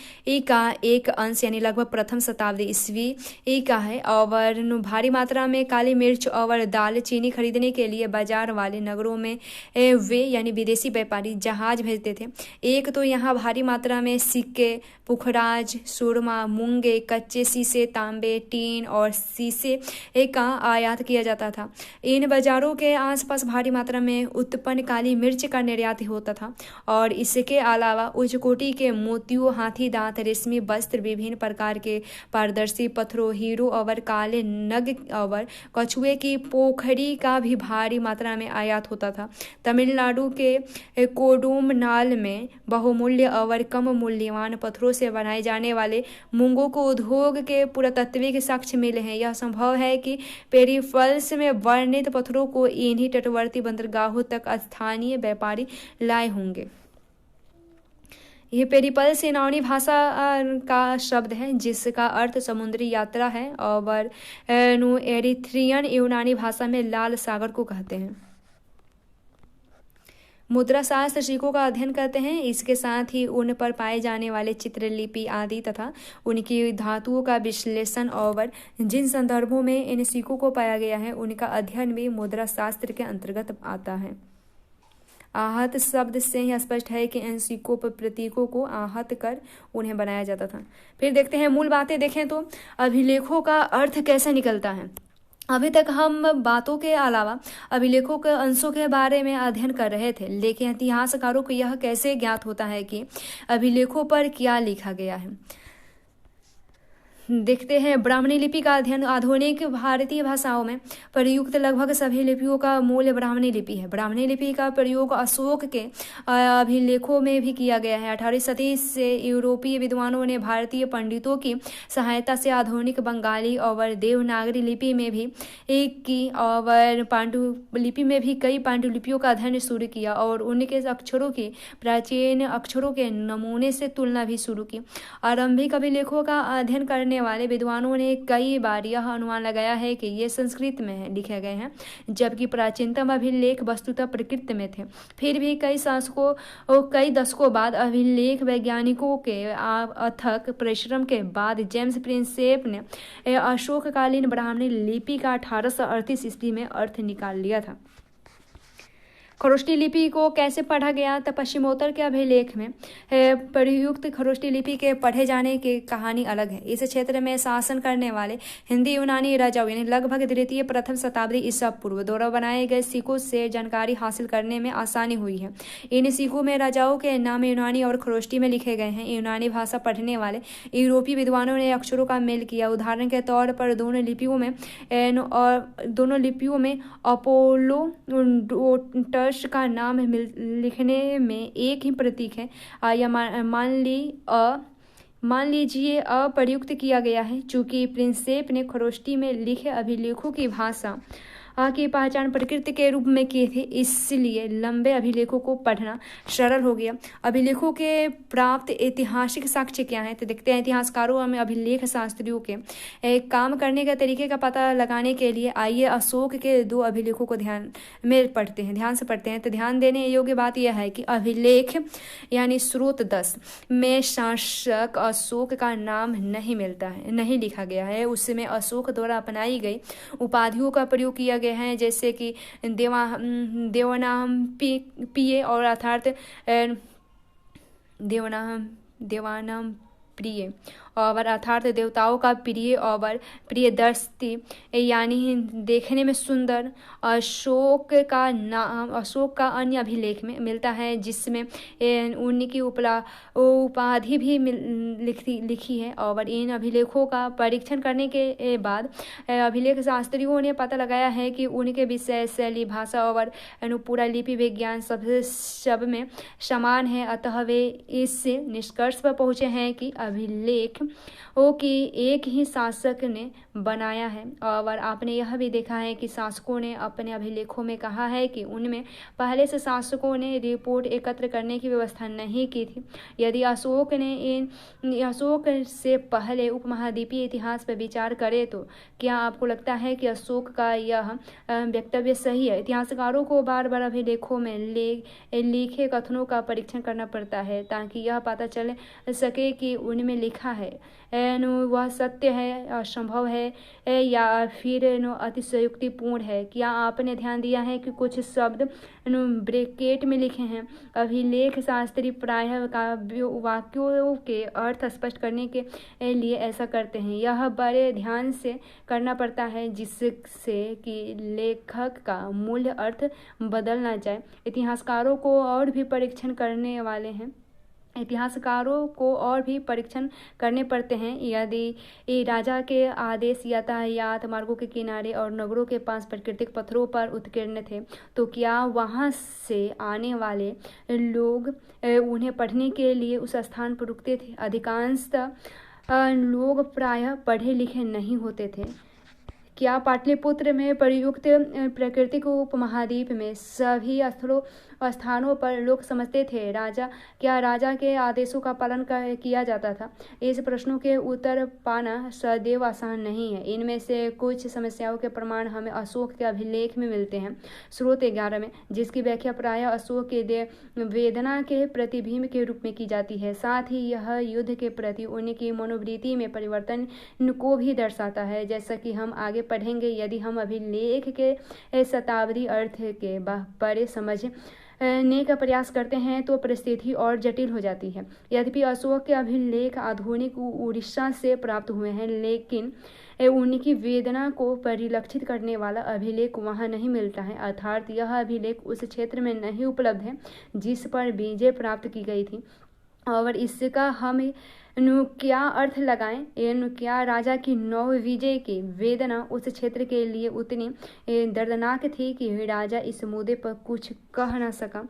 का एक अंश यानी लगभग प्रथम शताब्दी ईस्वी का है। और भारी मात्रा में काली मिर्च और दाल चीनी खरीदने के लिए बाजार वाले नगरों में वे यानी विदेशी व्यापारी जहाज भेजते थे। एक तो यहाँ भारी मात्रा में सिक्के, पुखराज, सुरमा, मूंगे, कच्चे शीशे, तांबे, टीन और शीशे का आयात किया जाता था। इन बाजारों के आसपास भारी मात्रा में उत्पन्न काली मिर्च का निर्यात होता था और इसके अलावा उच्च कोटि के मोतियों, हाथी दांत, रेशमी वस्त्र, विभिन्न प्रकार के पारदर्शी पत्थरों, हीरो और काले नग और कछुए की पोखरी का भी भारी मात्रा में आयात होता था। तमिलनाडु के कोडुमनाल में बहुमूल्य और कम मूल्यवान पत्थरों से बनाए जाने वाले मूंगों को उद्योग के पुरातात्विक साक्ष्य मिले हैं। यह संभव है कि पेरिफल्स में वर्णित पत्थरों को इन्हीं तटवर्ती बंदरगाहों तक स्थानीय व्यापारी लाए होंगे। यह पेरिपल्स यूनानी भाषा का शब्द है जिसका अर्थ समुद्री यात्रा है और एरिथ्रियन यूनानी भाषा में लाल सागर को कहते हैं। मुद्रा शास्त्र सिक्कों का अध्ययन करते हैं। इसके साथ ही उन पर पाए जाने वाले चित्रलिपि आदि तथा उनकी धातुओं का विश्लेषण और जिन संदर्भों में इन सिक्कों को पाया गया है उनका अध्ययन भी मुद्रा शास्त्र के अंतर्गत आता है। आहत शब्द से ही स्पष्ट है कि इन सिक्कों पर प्रतीकों को आहत कर उन्हें बनाया जाता था। फिर देखते हैं मूल बातें देखें तो अभिलेखों का अर्थ कैसे निकलता है। अभी तक हम बातों के अलावा अभिलेखों के अंशों के बारे में अध्ययन कर रहे थे, लेकिन इतिहासकारों को यह कैसे ज्ञात होता है कि अभिलेखों पर क्या लिखा गया है। देखते हैं ब्राह्मणी लिपि का अध्ययन। आधुनिक भारतीय भाषाओं में प्रयुक्त लगभग सभी लिपियों का मूल ब्राह्मणी लिपि है। ब्राह्मणी लिपि का प्रयोग अशोक के अभिलेखों में भी किया गया है। 18वीं सदी से यूरोपीय विद्वानों ने भारतीय पंडितों की सहायता से आधुनिक बंगाली और देवनागरी लिपि में भी की और पांडुलिपि में भी कई पांडुलिपियों का अध्ययन शुरू किया और उनके अक्षरों की प्राचीन अक्षरों के नमूने से तुलना भी शुरू की। आरंभिक अभिलेखों का अध्ययन करने वाले विद्वानों ने कई बार यह अनुमान लगाया है कि ये संस्कृत में लिखे गए हैं, जबकि प्राचीनतम अभिलेख वस्तुतः प्राकृत में थे। फिर भी कई दशकों बाद अभिलेख वैज्ञानिकों के अथक परिश्रम के बाद जेम्स प्रिंसेप ने अशोककालीन ब्राह्मणी लिपि का 1838 ईस्वी में अर्थ निकाल लिया था। खरोष्टी लिपि को कैसे पढ़ा गया, तो पश्चिमोत्तर के अभिलेख में प्रयुक्त खरोष्टी लिपि के पढ़े जाने की कहानी अलग है। इस क्षेत्र में शासन करने वाले हिंदी यूनानी राजाओं यानी लगभग द्वितीय प्रथम शताब्दी ईसा पूर्व द्वारा बनाए गए सिक्कों से जानकारी हासिल करने में आसानी हुई है। इन सिक्कों में राजाओं के नाम यूनानी और खरोष्टी में लिखे गए हैं। यूनानी भाषा पढ़ने वाले यूरोपीय विद्वानों ने अक्षरों का मेल किया। उदाहरण के तौर पर दोनों लिपियों में अपोलो का नाम लिखने में एक ही प्रतीक है या मान लीजिए अप्रयुक्त किया गया है। चूंकि प्रिंसेप ने खरोष्टी में लिखे अभिलेखों की भाषा की पहचान प्रकृति के रूप में की थी, इसलिए लंबे अभिलेखों को पढ़ना सरल हो गया। अभिलेखों के प्राप्त ऐतिहासिक साक्ष्य क्या है, तो देखते हैं। इतिहासकारों में अभिलेख शास्त्रियों के काम करने के तरीके का पता लगाने के लिए आइए अशोक के 2 अभिलेखों को ध्यान से पढ़ते हैं। तो ध्यान देने योग्य बात यह है कि अभिलेख यानी स्रोत 10 में शासक अशोक का नाम नहीं लिखा गया है। उसमें अशोक द्वारा अपनाई गई उपाधियों का प्रयोग किया गए हैं, जैसे कि देवानाम पिये और अर्थात देवानाम प्रिय और अर्थात देवताओं का प्रिय और प्रियदर्शी यानी देखने में सुंदर। अशोक का अन्य अभिलेख में मिलता है जिसमें उनकी उपाधि भी लिखी है। और इन अभिलेखों का परीक्षण करने के बाद अभिलेख शास्त्रियों ने पता लगाया है कि उनके विषय, शैली, भाषा और पूरा लिपि विज्ञान सब में समान है। अतः वे इस निष्कर्ष पर पहुंचे हैं कि अभिलेख वो कि एक ही शासक ने बनाया है। और आपने यह भी देखा है कि शासकों ने अपने अभिलेखों में कहा है कि उनमें पहले से शासकों ने रिपोर्ट एकत्र करने की व्यवस्था नहीं की थी। यदि अशोक से पहले उपमहाद्वीपीय इतिहास पर विचार करें तो क्या आपको लगता है कि अशोक का यह वक्तव्य सही है? इतिहासकारों को बार बार अभिलेखों में लिखे कथनों का परीक्षण करना पड़ता है ताकि यह पता चल सके कि उनमें लिखा है वह सत्य है, असंभव है या फिर अतिशयोक्तिपूर्ण है। क्या आपने ध्यान दिया है कि कुछ शब्द ब्रैकेट में लिखे हैं? अभिलेख शास्त्री प्रायः वाक्यों के अर्थ स्पष्ट करने के लिए ऐसा करते हैं। यह बड़े ध्यान से करना पड़ता है जिससे कि लेखक का मूल अर्थ बदल ना जाए। इतिहासकारों को और भी परीक्षण करने पड़ते हैं। यदि राजा के आदेश यातायात मार्गों के किनारे और नगरों के पास प्राकृतिक पत्थरों पर उत्कीर्ण थे तो क्या वहां से आने वाले लोग उन्हें पढ़ने के लिए उस स्थान पर रुकते थे? अधिकांशतः लोग प्रायः पढ़े लिखे नहीं होते थे। क्या पाटलिपुत्र में प्रयुक्त प्राकृतिक उपमहाद्वीप में सभी स्थानों पर लोग समझते थे क्या राजा के आदेशों का पालन किया जाता था? इस प्रश्नों के उत्तर पाना सदैव आसान नहीं है। इनमें से कुछ समस्याओं के प्रमाण हमें अशोक के अभिलेख में मिलते हैं। स्रोत 11 में, जिसकी व्याख्या प्रायः अशोक के वेदना के प्रतिबिंब के रूप में की जाती है। साथ ही यह युद्ध के प्रति उनकी मनोवृत्ति में परिवर्तन को भी दर्शाता है। जैसा कि हम आगे पढ़ेंगे, यदि हम अभिलेख के शताब्दी अर्थ के बड़े समझने का प्रयास करते हैं तो परिस्थिति और जटिल हो जाती है। यद्यपि अशोक के अभिलेख आधुनिक उड़ीसा से प्राप्त हुए हैं, लेकिन उनकी वेदना को परिलक्षित करने वाला अभिलेख वहां नहीं मिलता है। अर्थात यह अभिलेख उस क्षेत्र में नहीं उपलब्ध है जिस पर विजय प्राप्त की गई थी। और इसका हम क्या अर्थ लगाएं? क्या राजा की नौ विजय की वेदना उस क्षेत्र के लिए उतनी दर्दनाक थी कि राजा इस मुद्दे पर कुछ कह न सका?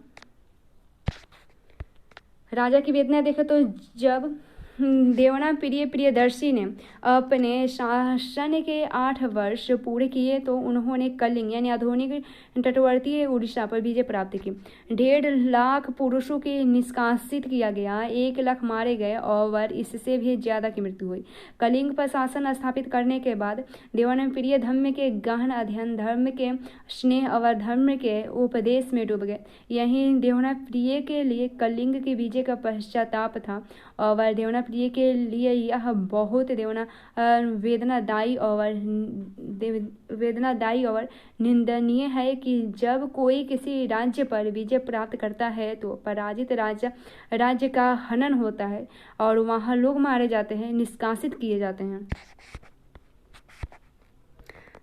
राजा की वेदना देखे तो जब देवना प्रियदर्शी ने अपने शासन के 8 वर्ष पूरे किए तो उन्होंने कलिंग यानी आधुनिक तटवर्ती उड़ीसा पर विजय प्राप्त की। 1.5 लाख पुरुषों को निष्कासित किया गया, 1 लाख मारे गए और इससे भी ज्यादा की मृत्यु हुई। कलिंग पर शासन स्थापित करने के बाद देवनाप्रिय धर्म के गहन अध्ययन, धर्म के स्नेह और धर्म के उपदेश में डूब गए। यही देवनाप्रिय के लिए कलिंग की विजय का पश्चाताप था और देवनाप्रिय के लिए यह बहुत वेदनादायी और निंदनीय है कि जब कोई किसी राज्य पर विजय प्राप्त करता है तो पराजित राज्य का हनन होता है और वहां लोग मारे जाते हैं, निष्कासित किए जाते हैं।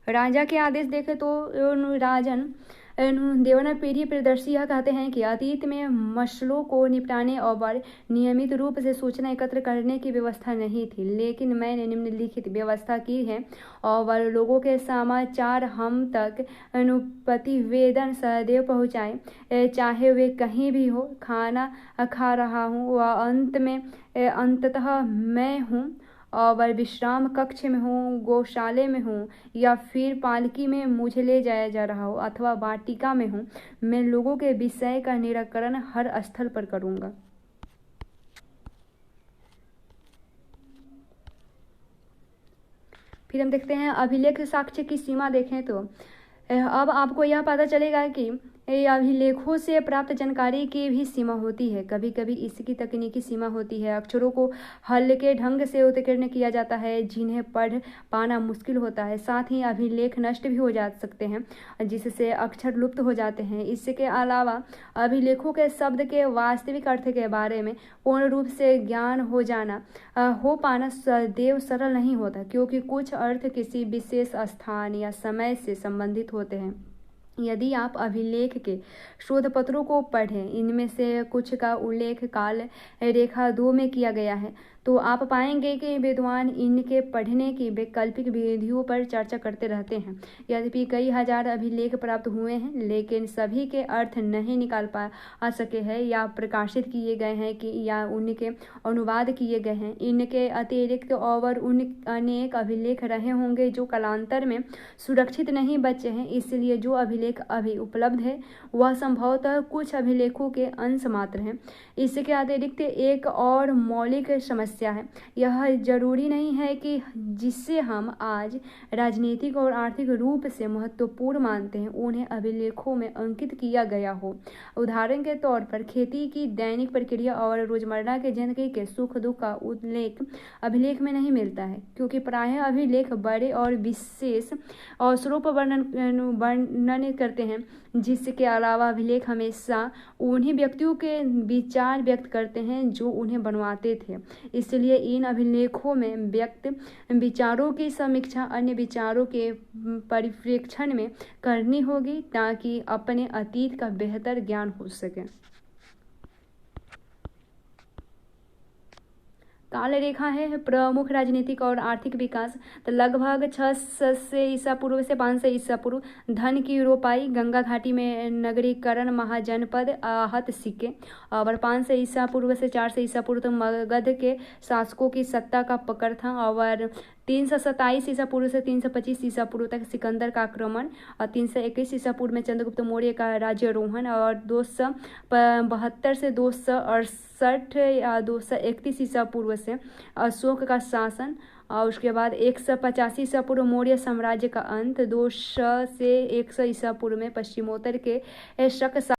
राजा के आदेश देखे तो राजन देवनाप्रिय प्रियदर्शी यह कहते हैं कि अतीत में मसलों को निपटाने और नियमित रूप से सूचना एकत्र करने की व्यवस्था नहीं थी, लेकिन मैंने निम्नलिखित व्यवस्था की है और लोगों के समाचार हम तक प्रतिवेदन सदैव पहुँचाए, चाहे वे कहीं भी हो। खाना खा रहा हूँ व अंततः मैं हूँ और विश्राम कक्ष में हूँ, गौशाले में हूँ या फिर पालकी में मुझे ले जाया जा रहा हो अथवा वाटिका में हूँ, मैं लोगों के विषय का निराकरण हर स्थल पर करूँगा। फिर हम देखते हैं अभिलेख साक्ष्य की सीमा देखें तो अब आपको यह पता चलेगा कि अभिलेखों से प्राप्त जानकारी की भी सीमा होती है। कभी कभी इसकी तकनीकी सीमा होती है। अक्षरों को हल्के ढंग से उत्कीर्ण किया जाता है जिन्हें पढ़ पाना मुश्किल होता है। साथ ही अभिलेख नष्ट भी हो जा सकते हैं जिससे अक्षर लुप्त हो जाते हैं। इसके अलावा अभिलेखों के शब्द के वास्तविक अर्थ के बारे में पूर्ण रूप से ज्ञान हो पाना सदैव सरल नहीं होता, क्योंकि कुछ अर्थ किसी विशेष स्थान या समय से संबंधित होते हैं। यदि आप अभिलेख के शोध पत्रों को पढ़ें, इनमें से कुछ का उल्लेख काल रेखा 2 में किया गया है, तो आप पाएंगे कि विद्वान इनके पढ़ने की वैकल्पिक विधियों पर चर्चा करते रहते हैं। यद्यपि कई हजार अभिलेख प्राप्त हुए हैं, लेकिन सभी के अर्थ नहीं निकाल आ सके हैं या प्रकाशित किए गए हैं कि या उनके अनुवाद किए गए हैं। इनके अतिरिक्त और अनेक अभिलेख रहे होंगे जो कालांतर में सुरक्षित नहीं बचे हैं, इसलिए जो अभिलेख अभी उपलब्ध है वह संभवतः कुछ अभिलेखों के अंश मात्र हैं। इसके अतिरिक्त एक और मौलिक समस्या है। यह जरूरी नहीं है कि जिससे हम आज राजनीतिक और आर्थिक रूप से महत्वपूर्ण मानते हैं उन्हें अभिलेखों में अंकित किया गया हो। उदाहरण के तौर पर खेती की दैनिक प्रक्रिया और रोजमर्रा के जिंदगी के सुख दुख का उल्लेख अभिलेख में नहीं मिलता है, क्योंकि प्रायः अभिलेख बड़े और विशेष अवसरों पर वर्णन करते हैं। जिसके अलावा अभिलेख हमेशा उन्हीं व्यक्तियों के विचार व्यक्त करते हैं जो उन्हें बनवाते थे। इसलिए इन अभिलेखों में व्यक्त विचारों की समीक्षा अन्य विचारों के परिप्रेक्षण में करनी होगी ताकि अपने अतीत का बेहतर ज्ञान हो सके। काल रेखा है प्रमुख राजनीतिक और आर्थिक विकास। तो लगभग 600 ईसा पूर्व से 500 ईसा पूर्व धन की रोपाई, गंगा घाटी में नगरीकरण, महाजनपद, आहत सिक्के। और 500 ईसा पूर्व से 400 ईसा पूर्व तक मगध के शासकों की सत्ता का पकड़ था। और 327 ईसा पूर्व से 325 ईसा पूर्व तक सिकंदर का आक्रमण। और 321 ईसा पूर्व में चंद्रगुप्त मौर्य का राज्यारोहण। और 272 से 268 या 231 ईसा पूर्व से अशोक का शासन। और उसके बाद 185 ईसा पूर्व मौर्य साम्राज्य का अंत। 200 से 100 ईसा पूर्व में पश्चिमोत्तर के शक